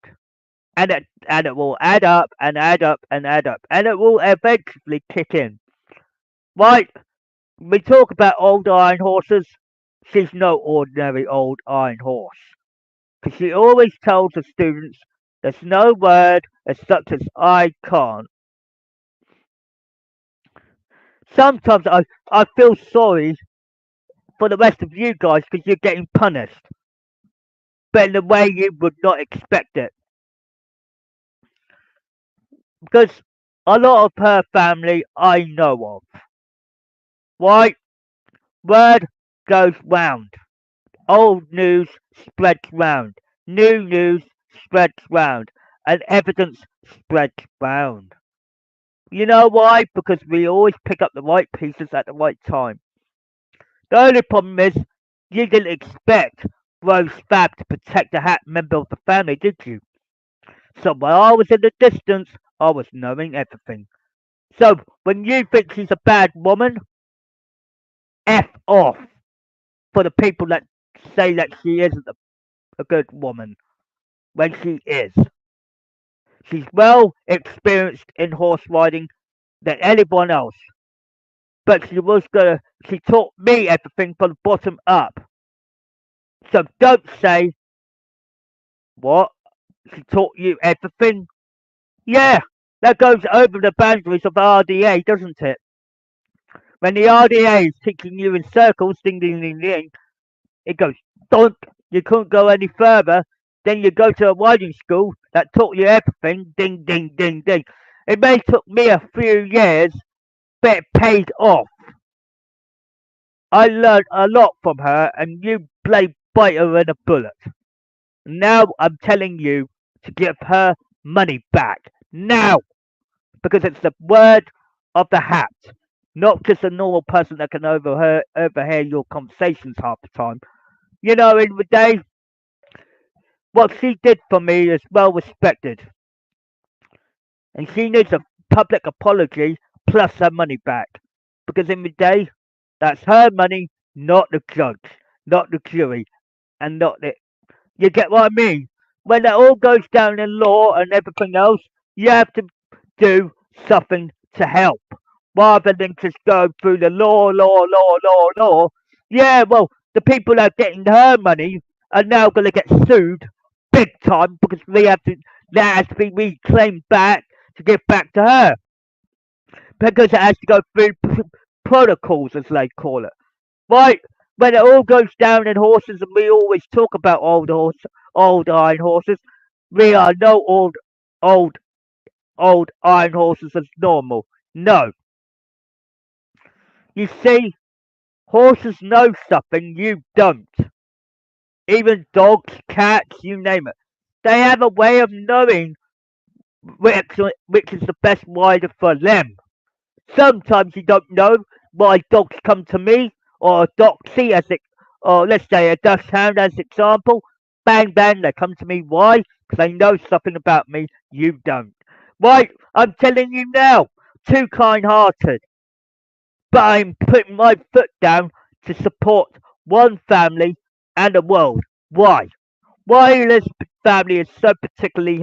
And it will add up and add up and add up. And it will eventually kick in. Right? We talk about old iron horses. She's no ordinary old iron horse. Because she always tells the students there's no word as such as I can't. Sometimes I feel sorry for the rest of you guys because you're getting punished, but in a way you would not expect it. Because a lot of her family I know of. Right? Word goes round. Old news spreads round. New news spreads round. And evidence spreads round. You know why? Because we always pick up the right pieces at the right time. The only problem is you didn't expect Rose Fab to protect a Hat member of the family, did you? So while I was in the distance, I was knowing everything. So when you think she's a bad woman, F off for the people that say that she isn't a good woman when she is. She's well experienced in horse riding than anyone else, but she taught me everything from the bottom up. So don't say, what? She taught you everything? Yeah, that goes over the boundaries of RDA, doesn't it? When the RDA is teaching you in circles, ding ding ding ding, it goes donk. You couldn't go any further. Then you go to a riding school that taught you everything, ding ding ding ding. It may took me a few years, but it paid off. I learned a lot from her, and you blade biter than a bullet. Now I'm telling you to give her money back. Now! Because it's the word of the Hat. Not just a normal person that can overhear your conversations half the time. In the day, what she did for me is well respected. And she needs a public apology plus her money back. Because in the day, that's her money, not the judge, not the jury, and not the. You get what I mean? When it all goes down in law and everything else, you have to do something to help rather than just go through the law. Yeah, well, the people that are getting her money are now going to get sued big time because that has to be reclaimed back to give back to her because it has to go through protocols, as they call it. Right? When it all goes down in horses, and we always talk about old iron horses, we are no old, old iron horses as normal. No. You see, horses know something you don't. Even dogs, cats, you name it. They have a way of knowing which is the best rider for them. Sometimes you don't know why dogs come to me, or a doxy or let's say a dachshund as example. Bang bang, they come to me. Why? Because they know something about me you don't. Right? I'm telling you now, too kind-hearted. But I'm putting my foot down to support one family and the world. Why? Why this family is so particularly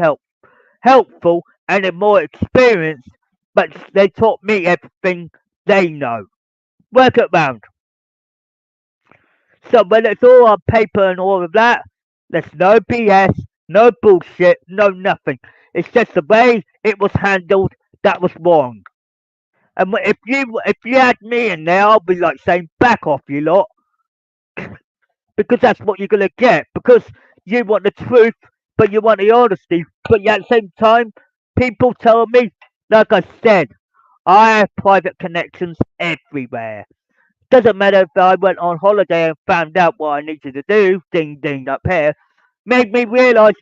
helpful and they're more experienced, but they taught me everything they know. Work it round. So when it's all on paper and all of that, there's no BS, no bullshit, no nothing. It's just the way it was handled that was wrong. And if you had me in there, I'll be like saying, back off, you lot, because that's what you're gonna get. Because you want the truth, but you want the honesty. But at the same time, people tell me, like I said, I have private connections everywhere. Doesn't matter if I went on holiday and found out what I needed to do, ding ding up here, made me realise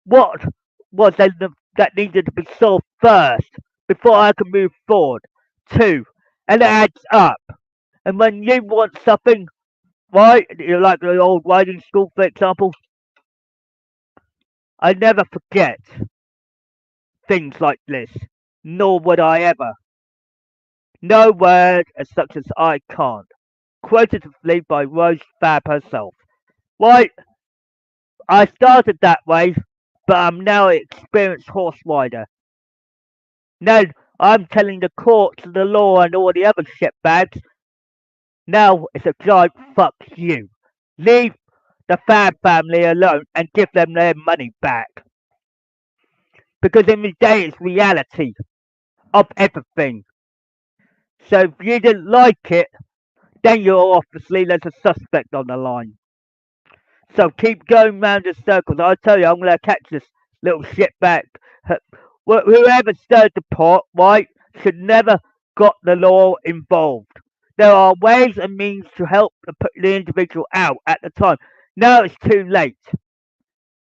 what was that needed to be solved first before I can move forward. Two, and it adds up. And when you want something, Right? You like the old riding school, for example? I never forget things like this, nor would I ever. No word as such as I can't. Quotatively by Rose Fab herself. Right? I started that way, but I'm now an experienced horse rider. Now I'm telling the courts and the law and all the other shitbags, now it's a giant fuck you. Leave the Fab family alone and give them their money back. Because in the day it's reality of everything. So if you didn't like it, then you're obviously there's a suspect on the line. So keep going round in circles. I tell you, I'm gonna catch this little shitbag. Whoever stirred the pot, right, should never got the law involved. There are ways and means to help the individual out at the time. Now it's too late.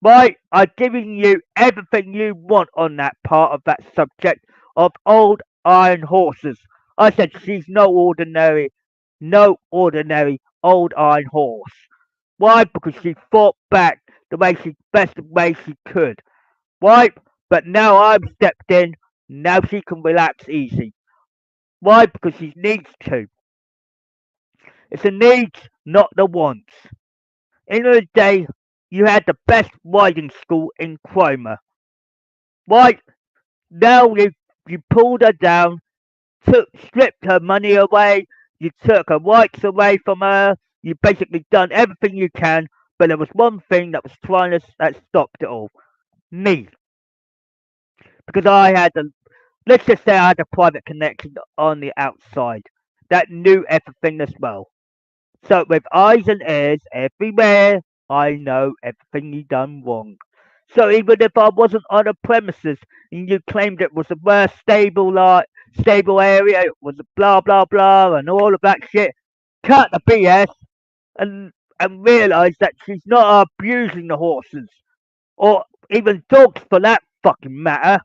Right, I've given you everything you want on that part of that subject of old iron horses. I said she's no ordinary old iron horse. Why? Because she fought back the best way she could. Why? But now I've stepped in. Now she can relax easy. Why? Because she needs to. It's a needs, not the wants. In the day, you had the best riding school in Cromer. Why? Now you pulled her down, stripped her money away, you took her rights away from her, you basically done everything you can, but there was one thing that was that stopped it all. Me. Because I had let's just say I had a private connection on the outside that knew everything as well. So with eyes and ears everywhere, I know everything you done wrong. So even if I wasn't on the premises and you claimed it was the worst stable area, it was blah blah blah and all of that shit, cut the BS and realise that she's not abusing the horses or even dogs for that fucking matter.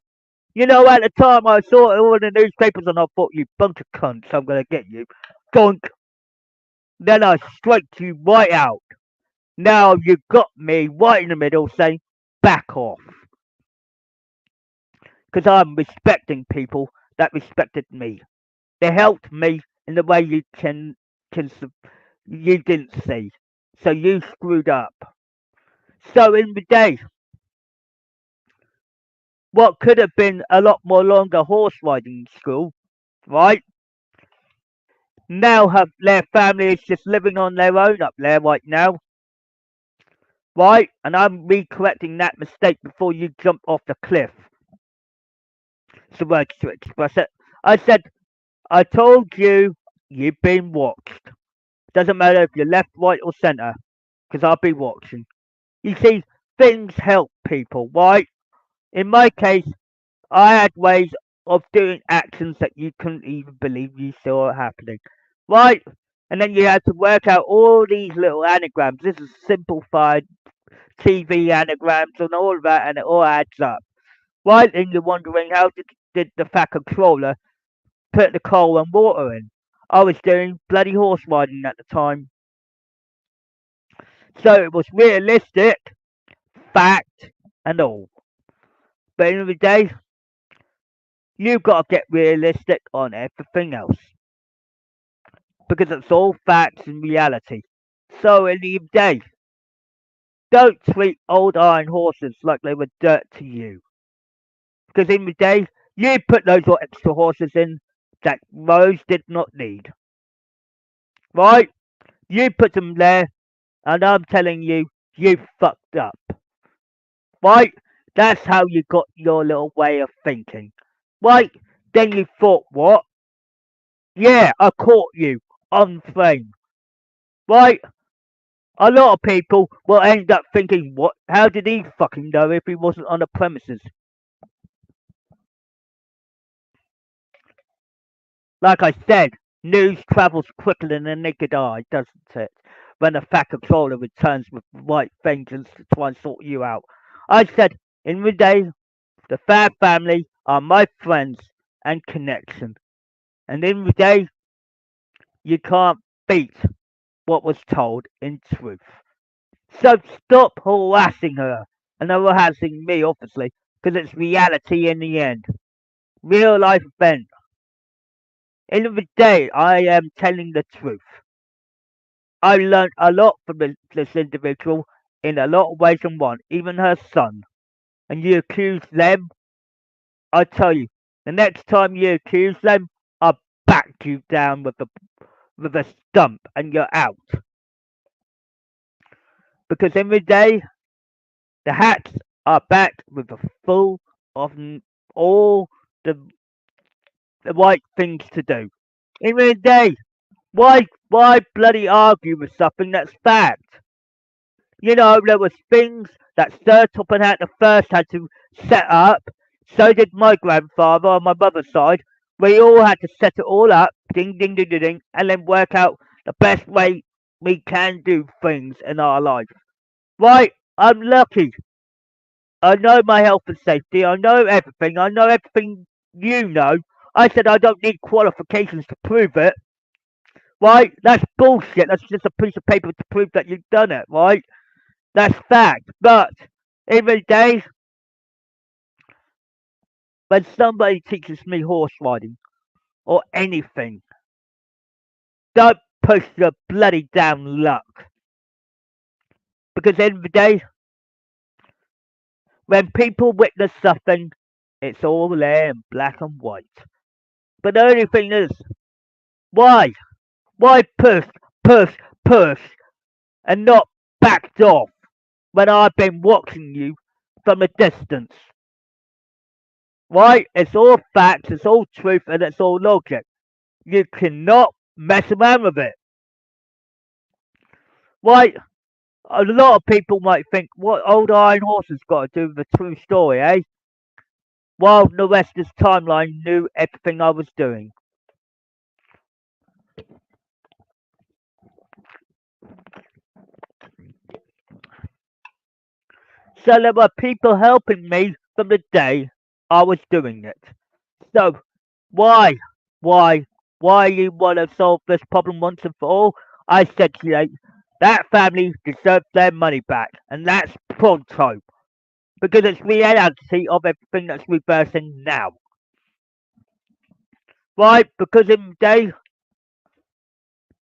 You know, at the time I saw it all in the newspapers and I thought, you bunch of cunts, I'm gonna get you. Gunk. Then I striked you right out. Now you got me right in the middle saying, back off. Because I'm respecting people that respected me. They helped me in the way can you didn't see. So you screwed up. So in the day, what could have been a lot more longer horse riding school, right? Now have their family is just living on their own up there right now, right? And I'm recorrecting that mistake before you jump off the cliff. It's the words to express it. I said, I told you you've been watched. Doesn't matter if you're left, right, or centre, because I'll be watching. You see, things help people, right? In my case, I had ways of doing actions that you couldn't even believe you saw happening, right? And then you had to work out all these little anagrams. This is simplified TV anagrams and all of that, and it all adds up. Right? And you're wondering how did the fat controller put the coal and water in? I was doing bloody horse riding at the time. So it was realistic, fact, and all. But at the end of the day, you've got to get realistic on everything else. Because it's all facts and reality. So at the end of the day, don't treat old iron horses like they were dirt to you. Because in the day, you put those extra horses in that Rose did not need. Right? You put them there, and I'm telling you, you fucked up. Right? That's how you got your little way of thinking. Right? Then you thought, what? Yeah, I caught you on frame. Right? A lot of people will end up thinking, what? How did he fucking know if he wasn't on the premises? Like I said, news travels quicker than the naked eye, doesn't it? When the fat controller returns with white vengeance to try and sort you out. I said, in the day, the Fab family are my friends and connection. And in the day, you can't beat what was told in truth. So stop harassing her and harassing me, obviously, because it's reality in the end. Real life event. End of the day, I am telling the truth. I learned a lot from this individual in a lot of ways and one, even her son. And you accuse them, I tell you, the next time you accuse them, I'll back you down with a stump and you're out. Because every day, the hats are back with a full of all the, the right things to do. Every day, why bloody argue with something that's fact? You know, there was things that Sir Topham had the first had to set up. So did my grandfather on my mother's side. We all had to set it all up, ding, ding, ding, ding, ding, and then work out the best way we can do things in our life. Right? I'm lucky. I know my health and safety. I know everything. I know everything you know. I said I don't need qualifications to prove it. Right? That's bullshit. That's just a piece of paper to prove that you've done it. Right? That's fact. But every day, when somebody teaches me horse riding or anything, don't push your bloody damn luck. Because at the end of the day, when people witness something, it's all there in black and white. But the only thing is, why? Why push, push, and not backed off when I've been watching you from a distance? Right? It's all facts, it's all truth, and it's all logic. You cannot mess around with it. Right? A lot of people might think, what old iron horse has got to do with the true story, eh? While the rest of this timeline knew everything I was doing. So there were people helping me from the day I was doing it. So why, why, why you want to solve this problem once and for all? I said to you, that family deserves their money back, and that's pronto. Because it's reality of everything that's reversing now. Right? Because in the day,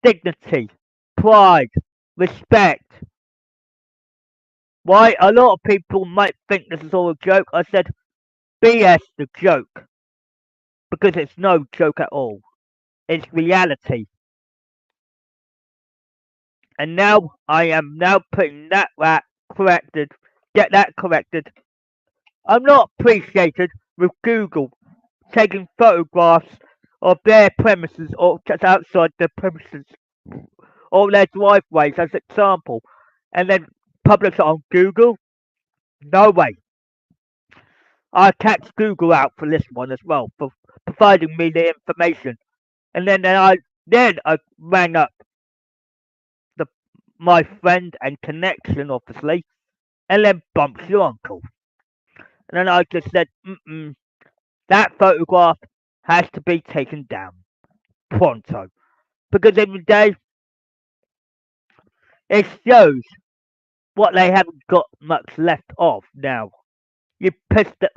dignity, pride, respect. Why? A lot of people might think this is all a joke. I said, BS the joke. Because it's no joke at all. It's reality. And now I am now putting that corrected. Get that corrected. I'm not appreciated with Google taking photographs of their premises or just outside their premises or their driveways as example and then publish it on Google. No way. I catch Google out for this one as well for providing me the information. And then I rang up the my friend and connection obviously and then bumped your uncle. And then I just said, that photograph has to be taken down. Pronto. Because every day it shows what they haven't got much left of now. You pissed it.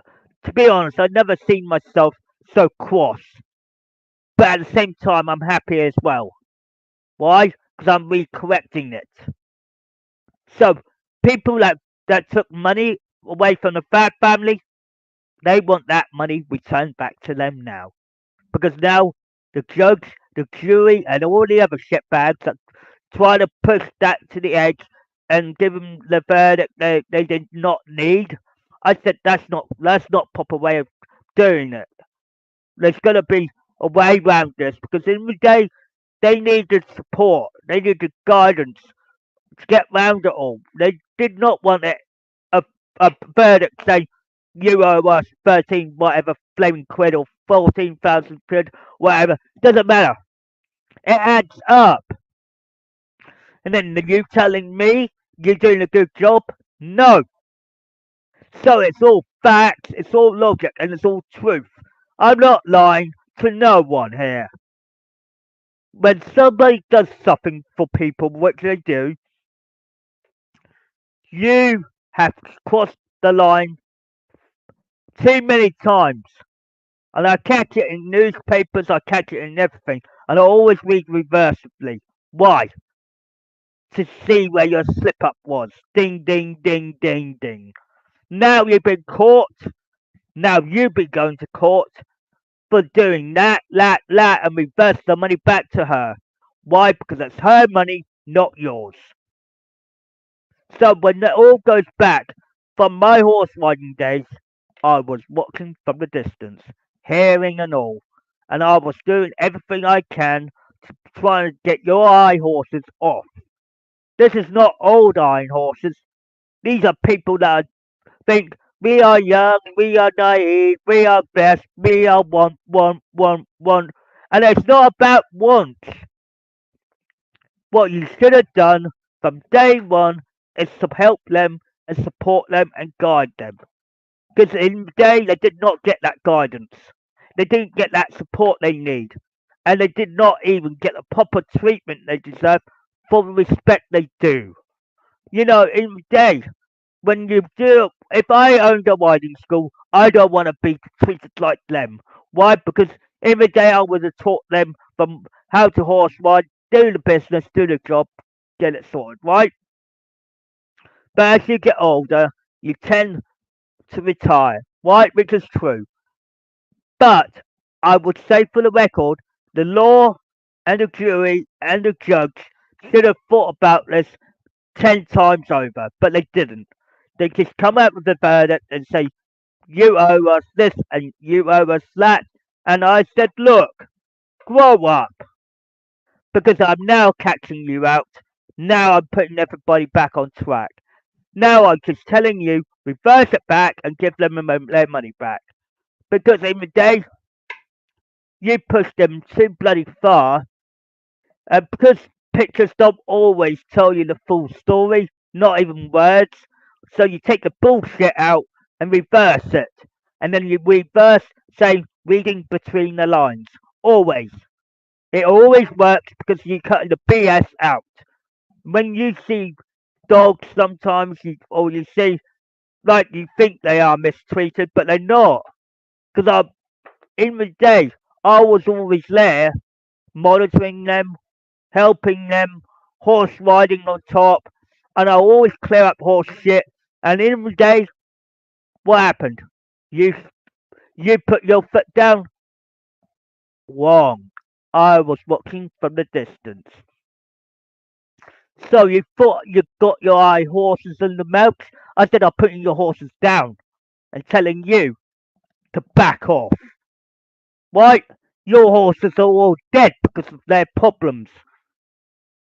To be honest, I've never seen myself so cross. But at the same time, I'm happy as well. Why? Because I'm recorrecting it. So, people that took money away from the Fat family, they want that money returned back to them now. Because now, the judge, the jury, and all the other shitbags that try to push that to the edge and give them the verdict they did not need. I said that's not proper way of doing it. There's got to be a way around this because in the day they needed support, they needed guidance to get round it all. They did not want it a a verdict saying you owe us 13 whatever flaming quid or 14,000 quid, whatever. Doesn't matter. It adds up. And then you telling me you're doing a good job? No. So it's all facts, it's all logic, and it's all truth. I'm not lying to no one here. When somebody does something for people, what they do, you have crossed the line too many times. And I catch it in newspapers, I catch it in everything. And I always read reversibly. Why? To see where your slip up was. Ding, ding, ding, ding, ding. Now you've been caught. Now you've been going to court for doing that, and reverse the money back to her. Why? Because it's her money, not yours. So when it all goes back from my horse riding days, I was watching from the distance, hearing and all, and I was doing everything I can to try and get your eye horses off. This is not old iron horses. These are people that think we are young, we are naive, we are best, we are want. And it's not about want. What you should have done from day one is to help them and support them and guide them. Because in the day they did not get that guidance. They didn't get that support they need. And they did not even get the proper treatment they deserve for the respect they do. You know, in the day, when you do, if I owned a riding school, I don't want to be treated like them. Why? Because in the day I would have taught them from how to horse ride, do the business, do the job, get it sorted, right? But as you get older, you tend to retire, right? Which is true. But I would say for the record, the law and the jury and the judge should have thought about this 10 times over, but they didn't. They just come out with the verdict and say, you owe us this and you owe us that. And I said, look, grow up, because I'm now catching you out. Now I'm putting everybody back on track. Now I'm just telling you, reverse it back and give them their money back. Because in the day, you pushed them too bloody far, and because pictures don't always tell you the full story, not even words, so you take the bullshit out and reverse it. And then you reverse, saying, reading between the lines. Always. It always works because you cut the BS out. When you see dogs, sometimes or you see, like you think they are mistreated, but they're not. Because in the day, I was always there, monitoring them, helping them, horse riding on top, and I always clear up horse shit. And in the day, what happened? You you put your foot down. Wrong. I was watching from the distance. So you thought you got your eye horses in the mouth? I said I'm putting your horses down and telling you to back off. Right? Your horses are all dead because of their problems.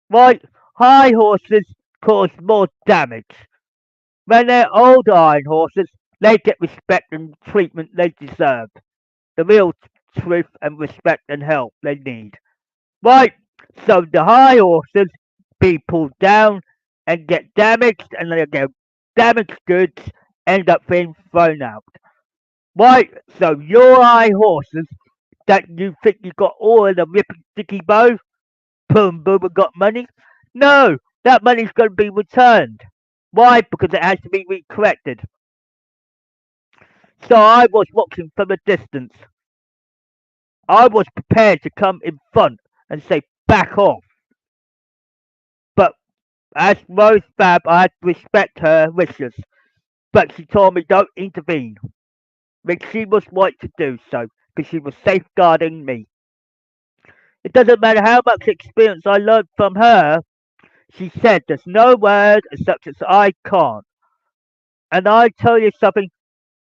Right? High horses cause more damage. When they're older iron horses, they get respect and treatment they deserve. The real truth and respect and help they need. Right? So the high horses be pulled down and get damaged, and they get damaged goods end up being thrown out. Right? So your high horses that you think you got all in the ripping sticky bow, boom boom and got money. No, that money's going to be returned. Why? Because it has to be corrected. So I was watching from a distance. I was prepared to come in front and say, back off. But as Rose Fab, I had to respect her wishes. But she told me, don't intervene. Which she was right to do so, because she was safeguarding me. It doesn't matter how much experience I learned from her, she said, there's no word as such as I can't. And I tell you something,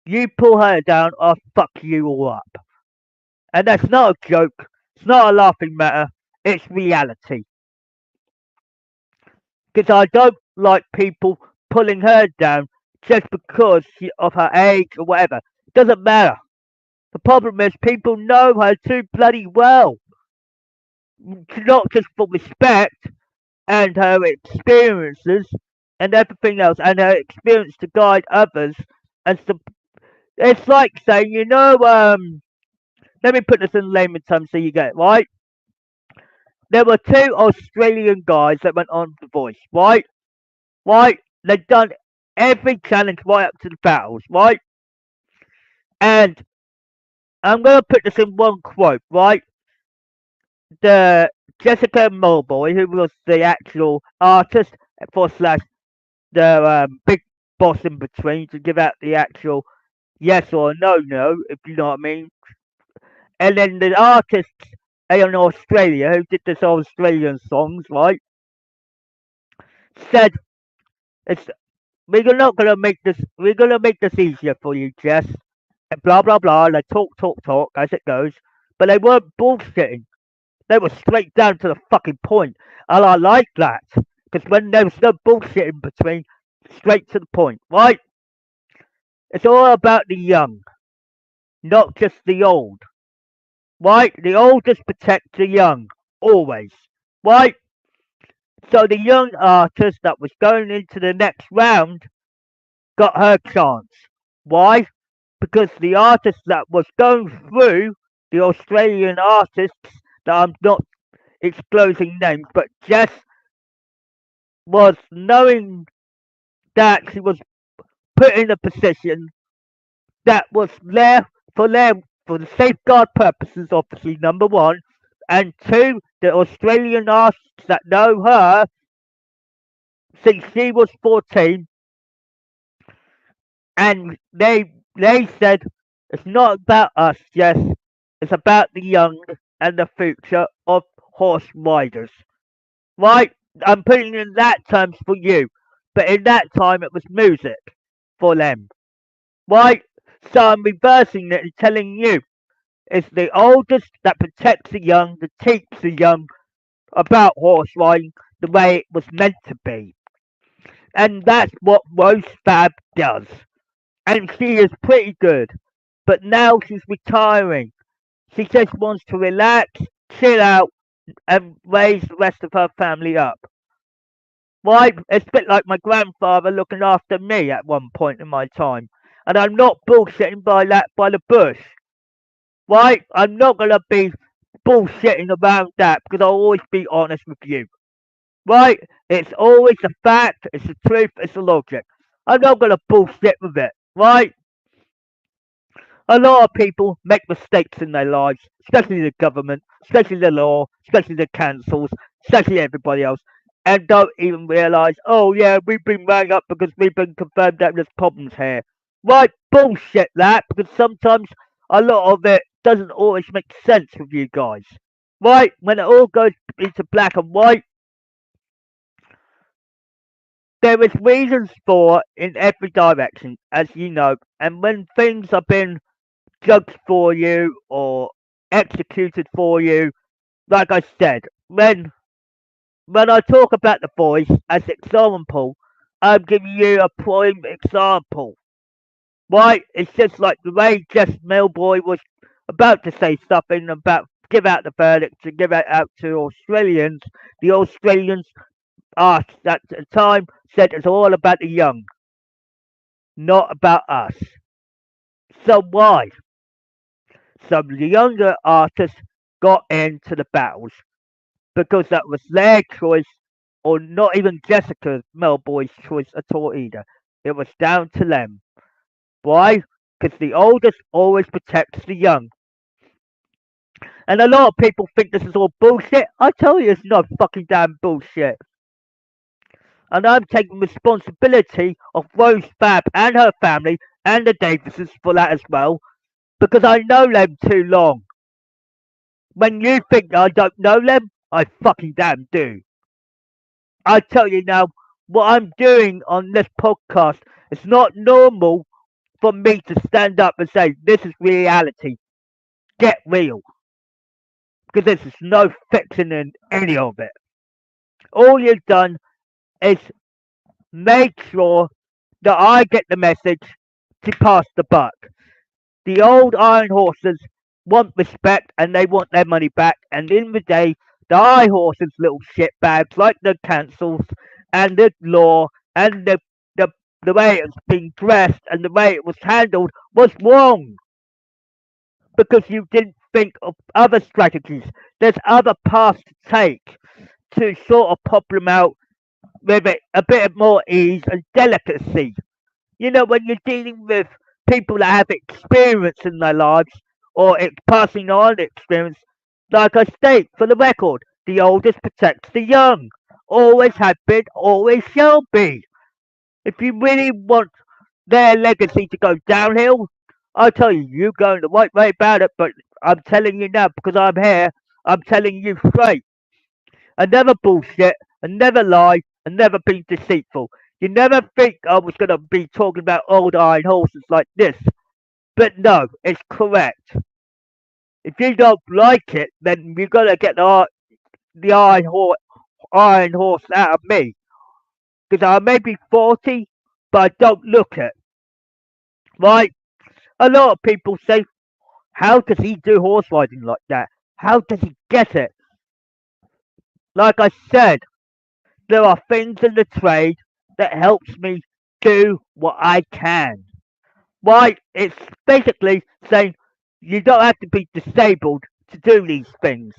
you pull her down, I'll fuck you all up. And that's not a joke. It's not a laughing matter. It's reality. Because I don't like people pulling her down just because of her age or whatever. It doesn't matter. The problem is people know her too bloody well. Not just for respect and her experiences and everything else, and her experience to guide others. And so it's like saying, let me put this in layman terms so you get it right. There were two Australian guys that went on The Voice, right? Right? They'd done every challenge right up to the battles, right? And I'm gonna put this in one quote, right? The Jessica Mulboy, who was the actual artist for slash the big boss in between to give out the actual yes or no, if you know what I mean. And then the artists in Australia who did this Australian songs, right, said it's we're not gonna make this easier for you, Jess. And blah blah blah. They talk as it goes, but they weren't bullshitting. They were straight down to the fucking point, and I like that because when there was no bullshit in between, straight to the point, right? It's all about the young, not just the old, right? The oldest protect the young, always, right? So the young artist that was going into the next round got her chance. Why? Because the artist that was going through, the Australian artists that I'm not exposing names, but Jess was knowing that she was put in a position that was there for them for the safeguard purposes, obviously, number one, and two, the Australian artists that know her since she was 14, and they said it's not about us, Jess. It's about the young and the future of horse riders. Right? I'm putting in that terms for you, but in that time it was music for them. Right? So I'm reversing it and telling you it's the oldest that protects the young, that teaches the young about horse riding the way it was meant to be. And that's what Rose Fab does. And she is pretty good. But now she's retiring. She just wants to relax, chill out, and raise the rest of her family up. Why? It's a bit like my grandfather looking after me at one point in my time. And I'm not bullshitting by the bush. Right? I'm not gonna be bullshitting around that because I'll always be honest with you. Right? It's always a fact, it's the truth, it's the logic. I'm not gonna bullshit with it. Right? A lot of people make mistakes in their lives, especially the government, especially the law, especially the councils, especially everybody else, and don't even realise, oh yeah, we've been rang up because we've been confirmed that there's problems here. Right, bullshit that, because sometimes a lot of it doesn't always make sense with you guys. Right, when it all goes into black and white, there is reasons for in every direction, as you know, and when things have been judged for you or executed for you. Like I said, when I talk about the voice as example, I'm giving you a prime example. Right? It's just like the way Jess Milboy was about to say something about give out the verdict to give it out to Australians. The Australians asked at the time said it's all about the young, not about us. So why? Some of the younger artists got into the battles because that was their choice, or not even Jessica Melboy's choice at all either. It was down to them. Why? Because the oldest always protects the young. And a lot of people think this is all bullshit. I tell you, it's not fucking damn bullshit. And I'm taking responsibility of Rose Fab and her family and the Davises for that as well, because I know them too long. When you think I don't know them, I fucking damn do. I tell you now, what I'm doing on this podcast is not normal for me to stand up and say, this is reality. Get real. Because there's no fiction in any of it. All you've done is make sure that I get the message to pass the buck. The old iron horses want respect and they want their money back. And in the day, the high horses, little shitbags like the councils and the law and the way it's been dressed and the way it was handled was wrong because you didn't think of other strategies. There's other paths to take to sort of problem out with it a bit more ease and delicacy. You know, when you're dealing with people that have experience in their lives or it's passing on experience, like I state for the record, the oldest protects the young. Always have been, always shall be. If you really want their legacy to go downhill, I tell you, you're going the right way about it, but I'm telling you now because I'm here, I'm telling you straight. I never bullshit, I never lie, I never be deceitful. You never think I was going to be talking about old iron horses like this, but no, it's correct. If you don't like it, then you're going to get the iron horse out of me. Because I may be 40, but I don't look it. Right? A lot of people say, how does he do horse riding like that? How does he get it? Like I said, there are things in the trade that helps me do what I can. Right? It's basically saying you don't have to be disabled to do these things.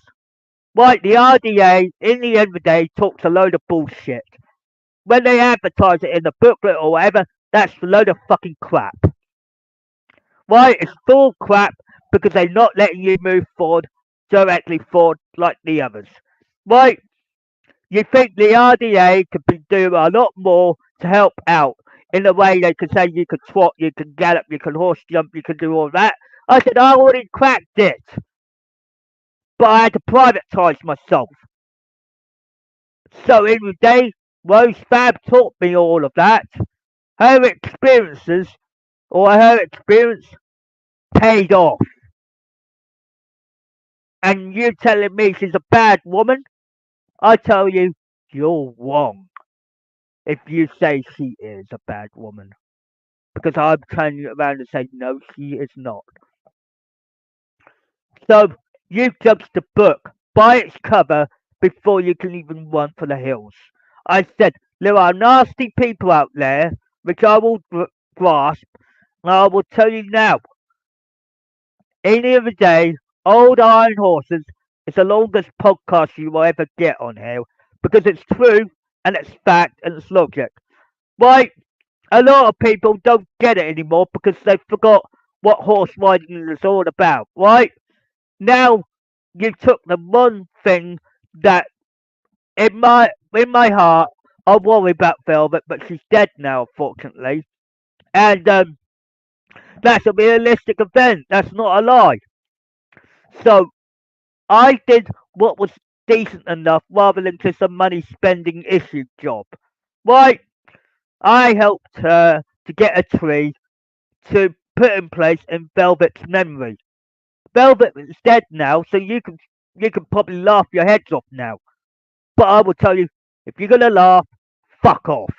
Right? The RDA, in the end of the day, talks a load of bullshit. When they advertise it in the booklet or whatever, that's a load of fucking crap. Right? It's full crap because they're not letting you move forward directly forward like the others. Right? You think the RDA could be doing a lot more to help out in a way they could say you can trot, you can gallop, you can horse jump, you can do all that. I said I already cracked it, but I had to privatise myself. So in the day, Rose Fab taught me all of that. Her experiences or her experience paid off. And you telling me she's a bad woman? I tell you, you're wrong if you say she is a bad woman. Because I'm turning it around and saying, no, she is not. So you judge the book by its cover before you can even run for the hills. I said, there are nasty people out there, which I will grasp, and I will tell you now, any other day, Old Iron Horses is the longest podcast you will ever get on here because it's true and it's fact and it's logic. Right? A lot of people don't get it anymore because they forgot what horse riding is all about. Right? Now you took the one thing that in my heart I worry about Velvet, but she's dead now, unfortunately. And that's a realistic event. That's not a lie. So I did what was decent enough rather than just a money spending issue job. Right? I helped her to get a tree to put in place in Velvet's memory. Velvet is dead now, so you can probably laugh your heads off now. But I will tell you, if you're gonna laugh, fuck off.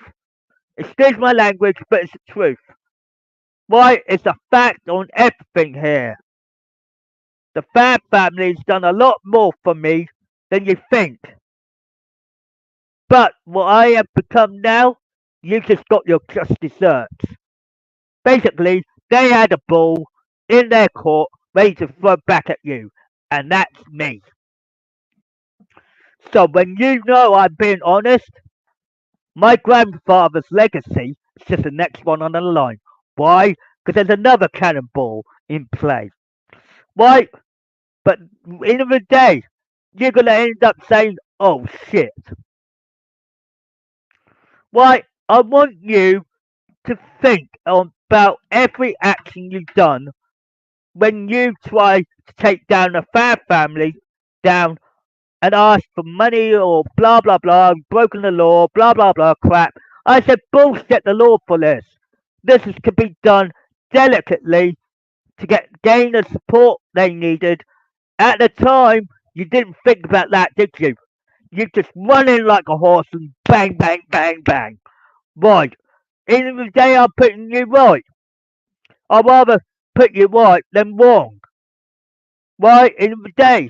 Excuse my language, but it's the truth. Right? It's a fact on everything here. The Fab family's done a lot more for me than you think. But what I have become now, you just got your just desserts. Basically, they had a ball in their court ready to throw back at you. And that's me. So when you know I'm being honest, my grandfather's legacy is just the next one on the line. Why? Because there's another cannonball in play. Why? But in the day, you're going to end up saying, oh shit. Why? I want you to think about every action you've done when you try to take down a Fab family down and ask for money or blah blah blah, broken the law, blah blah blah crap. I said bullshit the law for this. This is to be done delicately to gain the support they needed. At the time, you didn't think about that, did you? You just run in like a horse and bang, bang, bang, bang. Right. In the day, I'm putting you right. I'd rather put you right than wrong. Right? In the day,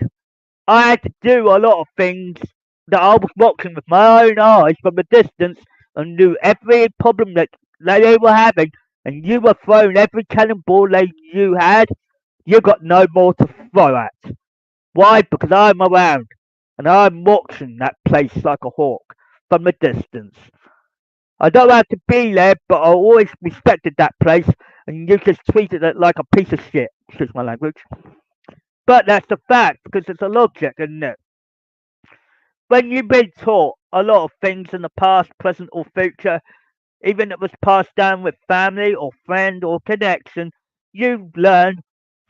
I had to do a lot of things that I was watching with my own eyes from a distance and knew every problem that they were having, and you were throwing every cannonball you had. You got no more to throw at. Why? Because I'm around and I'm watching that place like a hawk from a distance. I don't have to be there, but I always respected that place, and you just treated it like a piece of shit. Excuse my language. But that's the fact, because it's a logic, isn't it? When you've been taught a lot of things in the past, present, or future, even if it was passed down with family or friend or connection, you learn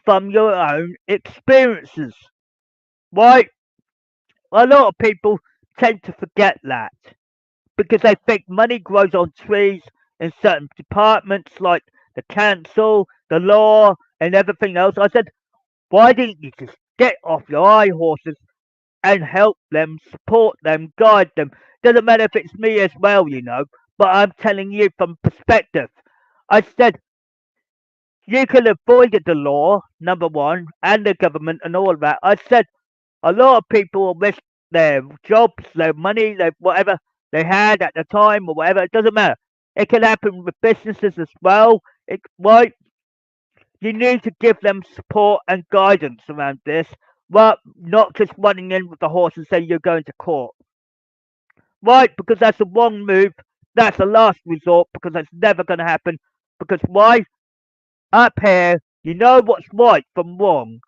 from your own experiences. Why? A lot of people tend to forget that because they think money grows on trees in certain departments like the council, the law, and everything else. I said, why didn't you just get off your high horses and help them, support them, guide them? Doesn't matter if it's me as well, but I'm telling you from perspective. I said, you could have avoided the law, number one, and the government and all of that. I said, a lot of people will risk their jobs, their money, their whatever they had at the time or whatever. It doesn't matter. It can happen with businesses as well. Why? You need to give them support and guidance around this, but not just running in with the horse and saying you're going to court. Right? Because that's the wrong move. That's the last resort because that's never going to happen. Because why? Up here, you know what's right from wrong.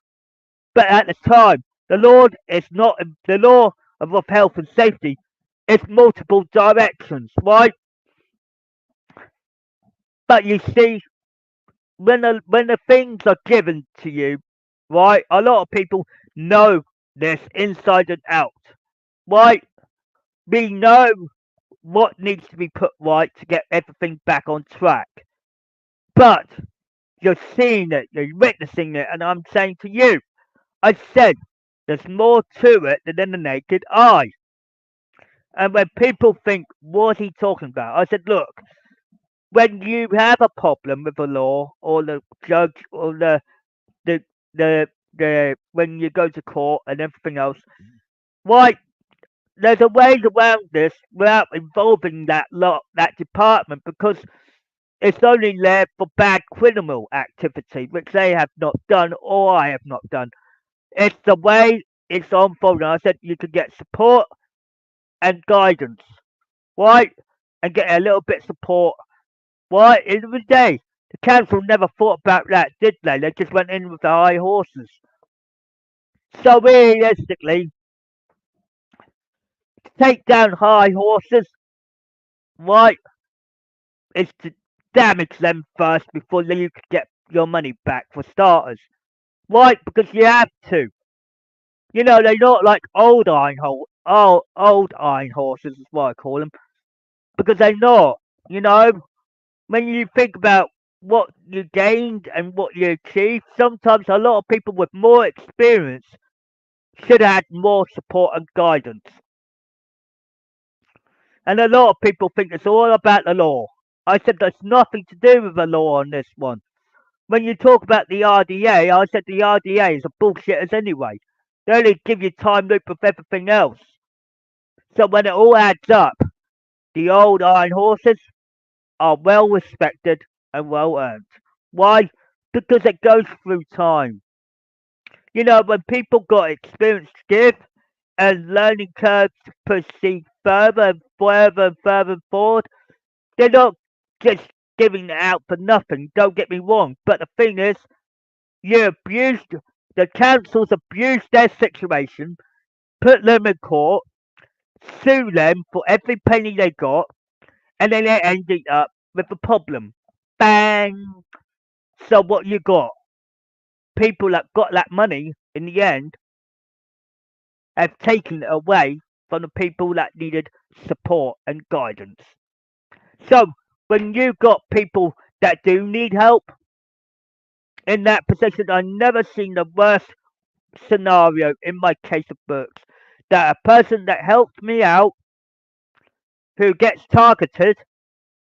But at the time, the law is not the law of health and safety. It's multiple directions, right? But you see, when the things are given to you, right? A lot of people know this inside and out, right? We know what needs to be put right to get everything back on track. But you're seeing it, you're witnessing it, and I'm saying to you, I said, there's more to it than the naked eye. And when people think, what's he talking about? I said, look, when you have a problem with the law or the judge or the, when you go to court and everything else, why, there's a way around this without involving that department because it's only there for bad criminal activity, which they have not done or I have not done. It's the way it's unfolding. I said you could get support and guidance, right? And get a little bit of support. Why? In the day, the council never thought about that, did they? They just went in with the high horses. So realistically, to take down high horses, right, is to damage them first before you could get your money back for starters. Right? Because you have to. They're not like old iron horses is what I call them. Because they're not. You know, when you think about what you gained and what you achieved, sometimes a lot of people with more experience should have had more support and guidance. And a lot of people think it's all about the law. I said there's nothing to do with the law on this one. When you talk about the RDA, I said the RDA is a bullshitters anyway. They only give you time loop of everything else. So when it all adds up, the old iron horses are well respected and well earned. Why? Because it goes through time. When people got experience to give and learning curves to proceed further and further and further forward, they're not just giving it out for nothing. Don't get me wrong. But the thing is, you abused, the councils abused their situation, put them in court, sue them for every penny they got, and then they ended up with a problem. Bang! So what you got? People that got that money in the end have taken it away from the people that needed support and guidance. So when you got people that do need help in that position, I've never seen the worst scenario in my case of books. That a person that helped me out who gets targeted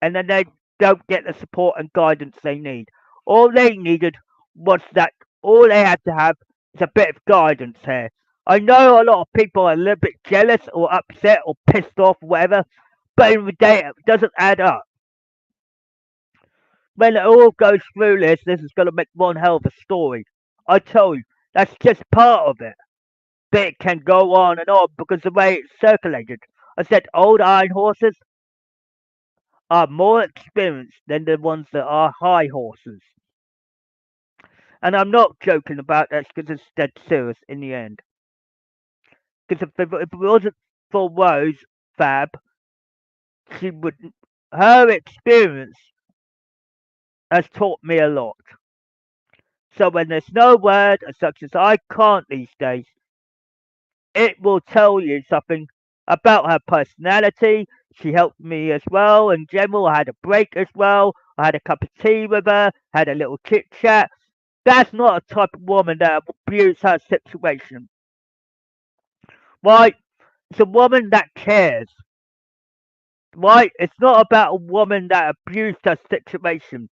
and then they don't get the support and guidance they need. All they needed was that all they had to have is a bit of guidance here. I know a lot of people are a little bit jealous or upset or pissed off or whatever, but in the day it doesn't add up. When it all goes through this is going to make one hell of a story. I tell you, That's just part of it. But it can go on because the way it's circulated. I said old iron horses are more experienced than the ones that are high horses. And I'm not joking about that because it's dead serious in the end. Because if it wasn't for Rose Fab, she wouldn't. Her experience has taught me a lot. So when there's no word as such as I can't these days, it will tell you something about her personality. She helped me as well. In general, I had a break as well. I had a cup of tea with her, had a little chit chat. That's not a type of woman that will abuse her situation. Right? It's a woman that cares. Right? It's not about a woman that abused her situation.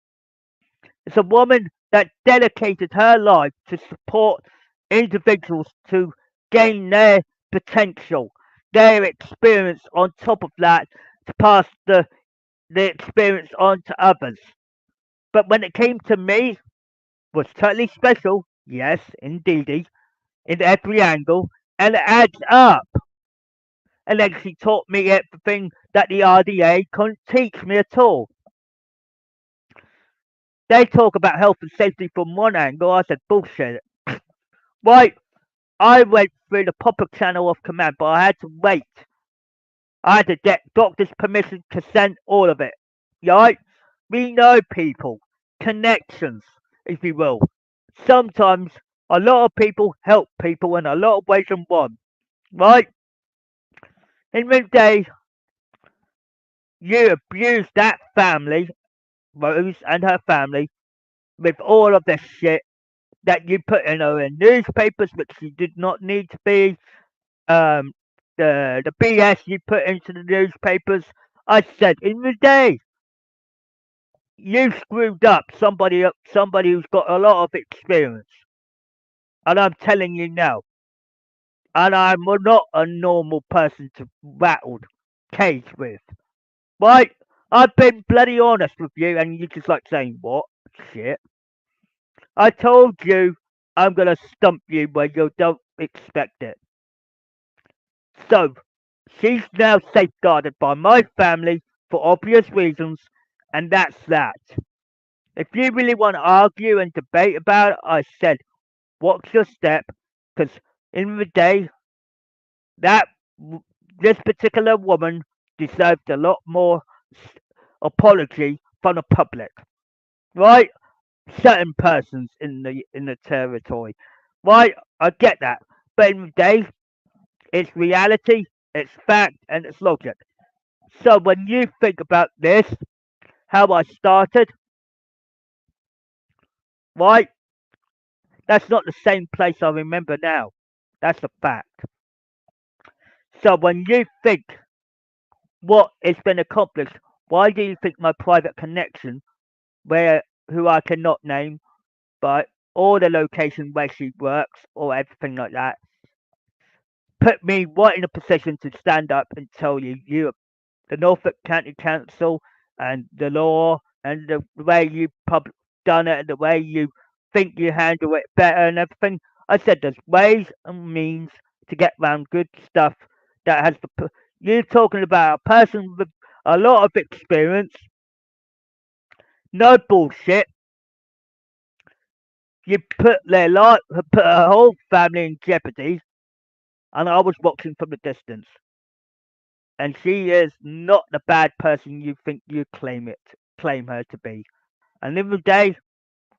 It's a woman that dedicated her life to support individuals to gain their potential, their experience on top of that to pass the experience on to others. But when it came to me, was totally special, yes, indeedy, in every angle, and it adds up. And then she taught me everything that the RDA couldn't teach me at all. They talk about health and safety from one angle. I said, bullshit. Right, I went through the proper channel of command, but I had to wait. I had to get doctor's permission, consent, all of it. Right? We know people, connections, if you will. Sometimes a lot of people help people in a lot of ways than one. Right? In the day, you abused that family, Rose and her family, with all of this shit that you put in her in newspapers, which you did not need to be. Um, the BS you put into the newspapers. I said in the day, you screwed up, somebody who's got a lot of experience, and I'm telling you now, and I'm not a normal person to rattle cage with. Right? I've been bloody honest with you, and you just like saying what shit. I told you I'm gonna stump you where you don't expect it. So, she's now safeguarded by my family for obvious reasons, and that's that. If you really want to argue and debate about it, I said, what's your step? Because in the day, that this particular woman deserved a lot more apology from the public, right? Certain persons in the territory, right? I get that, but in the day, it's reality, it's fact, and it's logic. So when you think about this, how I started, right? That's not the same place I remember now. That's a fact. So when you think what has been accomplished, why do you think my private connection, where who I cannot name, but or the location where she works or everything like that, put me right in a position to stand up and tell you, you the Norfolk County Council and the law and the way you done it and the way you think you handle it better and everything. I said there's ways and means to get around good stuff that has you're talking about a person with a lot of experience, no bullshit. You put their life, put her whole family in jeopardy, and I was watching from a distance. And she is not the bad person you think you claim her to be. And in the day,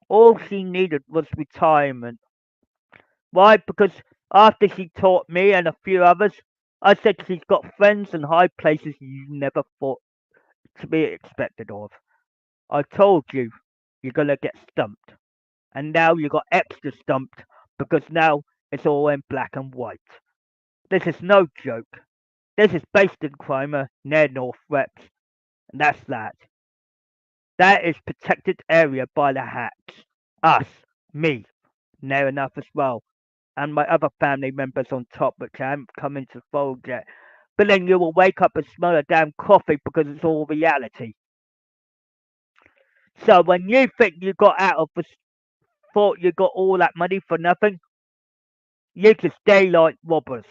all she needed was retirement. Why? Because after she taught me and a few others, I said she's got friends in high places you never thought to be expected of. I told you, you're gonna get stumped. And now you got extra stumped because now it's all in black and white. This is no joke. This is based in crime near Norfolk, and that's that. That is protected area by the Hatts. Us, me, near enough as well, and my other family members on top, which I haven't come into fold yet. But then you will wake up and smell a damn coffee because it's all reality. So when you think you got out of the thought you got all that money for nothing, You're just daylight robbers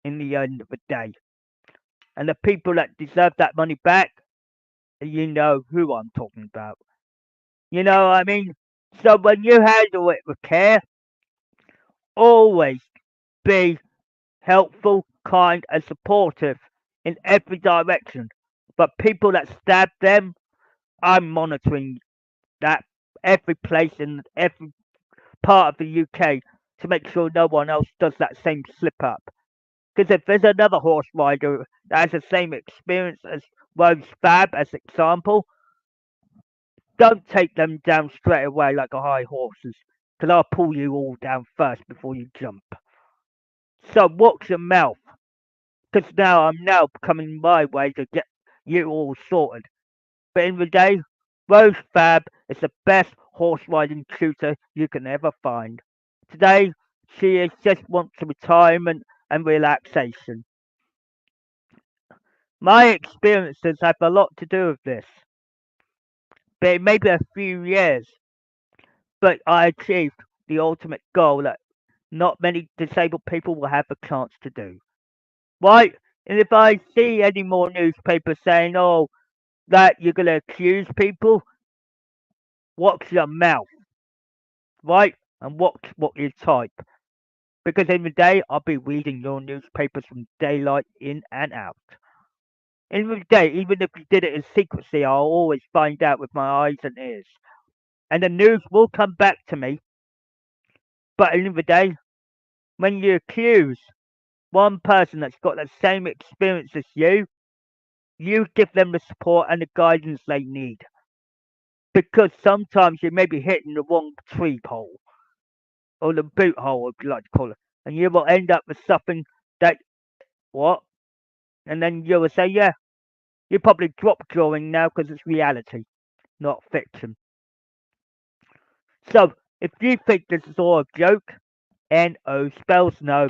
in the end of the day. And the people that deserve that money back, you know who I'm talking about. You know what I mean? So when you handle it with care, always be helpful, kind, and supportive in every direction. But people that stab them, I'm monitoring that every place in every part of the UK to make sure no one else does that same slip up. Because if there's another horse rider that has the same experience as Rose Fab, as example, don't take them down straight away like a high horses. Because I'll pull you all down first before you jump. So watch your mouth. Because now I'm now coming my way to get you all sorted. But in the day, Rose Fab is the best horse riding tutor you can ever find. Today, she is just wants retirement and relaxation. My experiences have a lot to do with this, but it may be a few years, but I achieved the ultimate goal that not many disabled people will have a chance to do. Right? And if I see any more newspapers saying, oh, that you're going to accuse people, watch your mouth, right? And watch what you type. Because in the day, I'll be reading your newspapers from daylight in and out. In the day, even if you did it in secrecy, I'll always find out with my eyes and ears. And the news will come back to me. But in the day, when you accuse one person that's got the same experience as you give them the support and the guidance they need. Because sometimes you may be hitting the wrong tree pole, or the boot hole, if you like to call it, and you will end up with something that, what? And then you will say, yeah, you probably drop drawing now because it's reality, not fiction. So, if you think this is all a joke, NO spells no,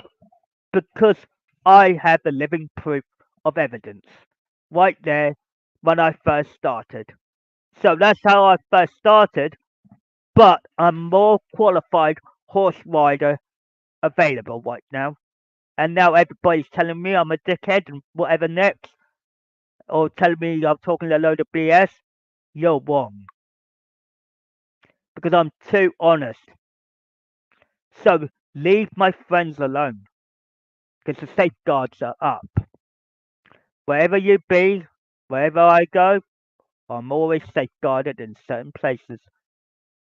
because I have the living proof of evidence right there when I first started. So that's how I first started, but I'm more qualified horse rider available right now. And now everybody's telling me I'm a dickhead and whatever next, or telling me I'm talking a load of BS. You're wrong, because I'm too honest. So leave my friends alone, because the safeguards are up. Wherever you be, wherever I go, I'm always safeguarded in certain places.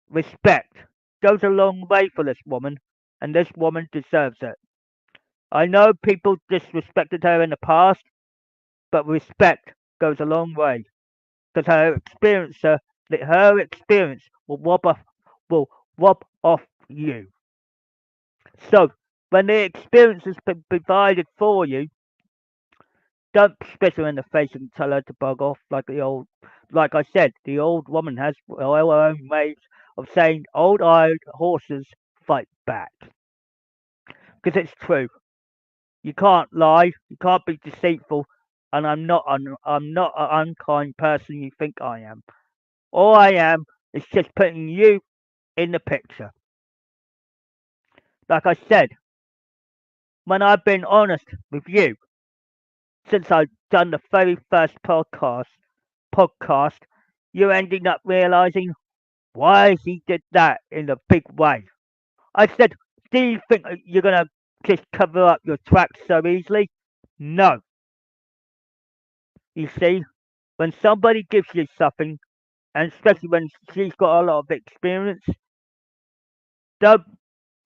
Respect goes a long way for this woman, and this woman deserves it. I know people disrespected her in the past, but respect goes a long way because her experience will rob off you. So when the experience has been provided for you, don't spit her in the face and tell her to bug off like I said, the old woman has her own ways of saying old iron horses fight back. Because it's true. You can't lie, you can't be deceitful, and I'm not an unkind person you think I am. All I am is just putting you in the picture. Like I said, when I've been honest with you since I've done the very first podcast, you're ending up realizing why he did that in a big way. I said, do you think that you're gonna just cover up your tracks so easily? No. You see, when somebody gives you something, and especially when she's got a lot of experience, don't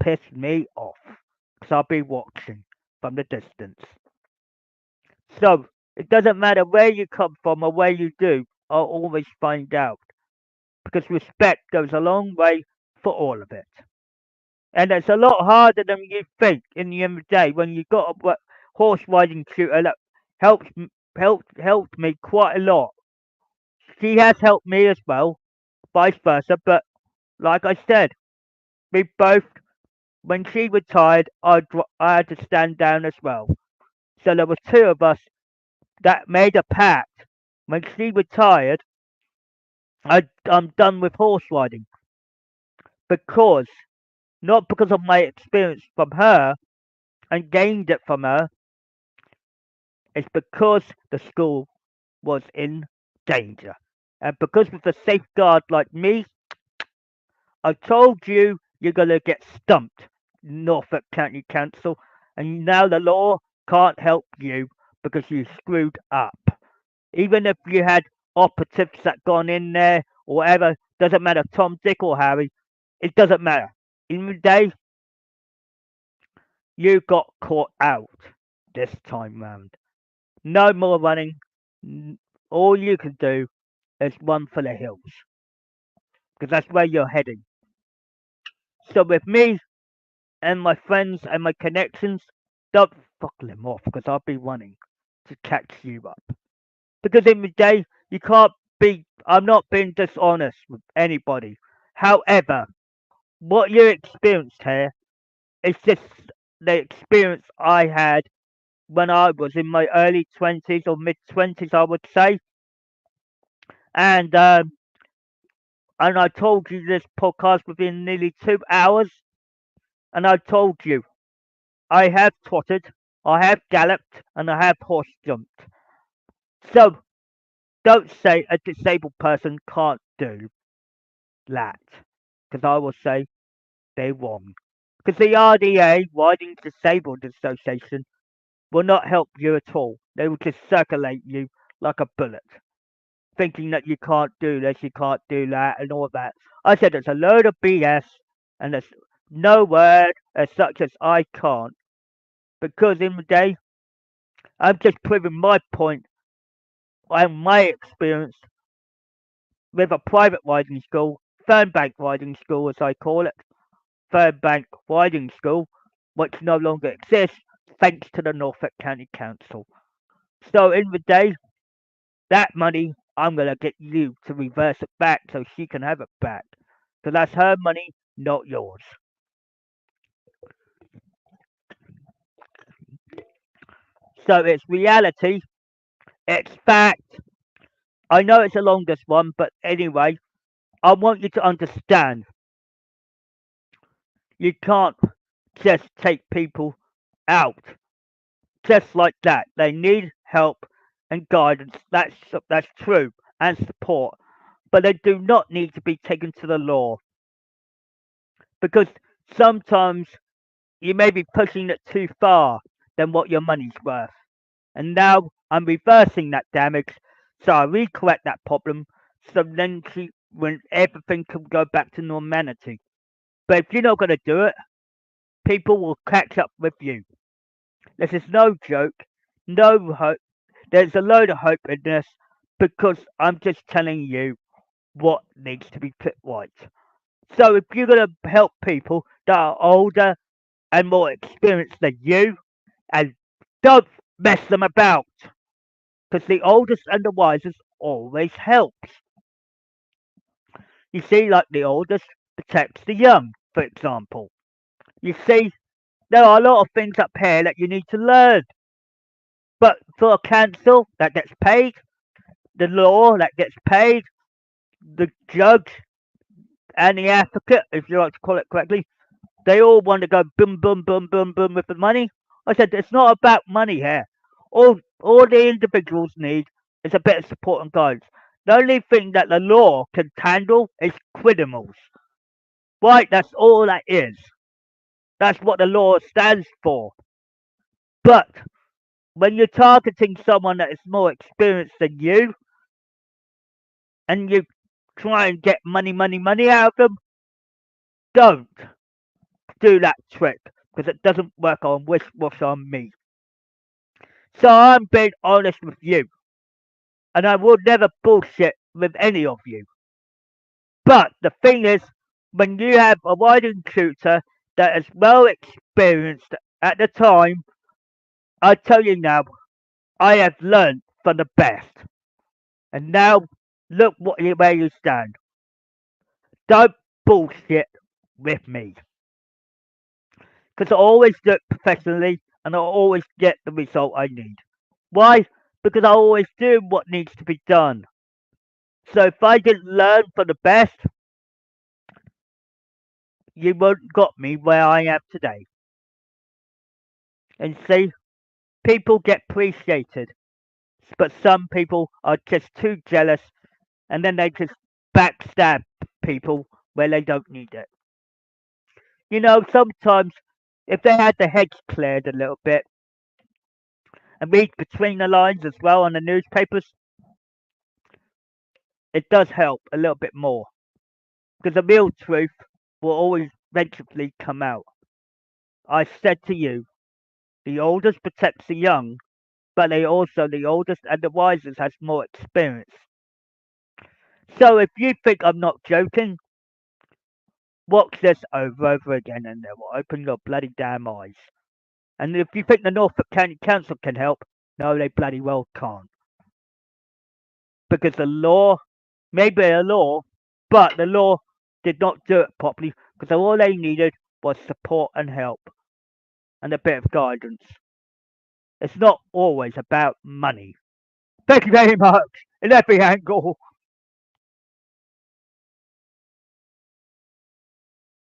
piss me off, because I'll be watching from the distance. So, it doesn't matter where you come from or where you do, I'll always find out, because respect goes a long way for all of it. And it's a lot harder than you think in the end of the day when you've got a horse riding tutor that helps, helped me quite a lot. She has helped me as well, vice versa, but like I said, we both, when she retired, I had to stand down as well. So there were two of us that made a pact. When she retired, I'm done with horse riding because not because of my experience from her. and gained it from her is because the school was in danger. And because with a safeguard like me, I told you you're going to get stumped, Norfolk County Council, and now the law can't help you because you screwed up. Even if you had operatives that gone in there or whatever, doesn't matter, Tom, Dick, or Harry, it doesn't matter. In the day, you got caught out this time round. No more running. All you can do is run for the hills because that's where you're heading. So with me and my friends and my connections, don't fuck them off because I'll be running to catch you up. Because in the day, you can't be. I'm not being dishonest with anybody. However, what you experienced here is just the experience I had when I was in my early 20s or mid 20s, I would say. And I told you this podcast within nearly 2 hours, and I told you I have trotted, I have galloped, and I have horse jumped. So don't say a disabled person can't do that, because I will say they're wrong. Because the RDA, Riding Disabled Association, will not help you at all. They will just circulate you like a bullet, thinking that you can't do this, you can't do that, and all that. I said it's a load of BS, and there's no word as such as I can't, because in the day, I'm just proving my point and my experience with a private riding school, Fernbank Riding School as I call it, Fernbank Riding School, which no longer exists thanks to the Norfolk County Council. So in the day, that money, I'm going to get you to reverse it back so she can have it back. Because that's her money, not yours. So it's reality, it's fact. I know it's the longest one, but anyway, I want you to understand you can't just take people out just like that. They need help and guidance. That's true, and support. But they do not need to be taken to the law because sometimes you may be pushing it too far than what your money's worth. And now I'm reversing that damage, so I recorrect that problem. So then, when everything can go back to normality. But if you're not going to do it, people will catch up with you. This is no joke, no hope. There's a load of hope in this because I'm just telling you what needs to be put right. So if you're going to help people that are older and more experienced than you, and don't mess them about, because the oldest and the wisest always helps. You see, like the oldest protects the young, for example. You see, there are a lot of things up here that you need to learn. But for a council that gets paid, the law that gets paid, the judge and the advocate, if you like to call it correctly, they all want to go boom, boom, boom, boom, boom with the money. I said it's not about money here. All the individuals need is a bit of support and guidance. The only thing that the law can handle is criminals. Right, that's all that is. That's what the law stands for. But when you're targeting someone that is more experienced than you and you try and get money, money, money out of them, don't do that trick because it doesn't work on wish wash on me. So I'm being honest with you and I will never bullshit with any of you. But the thing is, when you have a riding tutor that is well experienced at the time, I tell you now, I have learned from the best. And now, look where you stand. Don't bullshit with me. Because I always do it professionally and I always get the result I need. Why? Because I always do what needs to be done. So if I didn't learn from the best, you won't got me where I am today. And see, people get appreciated, but some people are just too jealous and then they just backstab people where they don't need it. Sometimes if they had the heads cleared a little bit and read between the lines as well on the newspapers, it does help a little bit more because the real truth will always eventually come out. I said to you, the oldest protects the young, but the oldest and the wisest has more experience. So if you think I'm not joking, watch this over again and it will open your bloody damn eyes. And if you think the Norfolk County Council can help, no, they bloody well can't. Because the law, maybe a law, but the law did not do it properly because all they needed was support and help and a bit of guidance. It's not always about money. Thank you very much in every angle.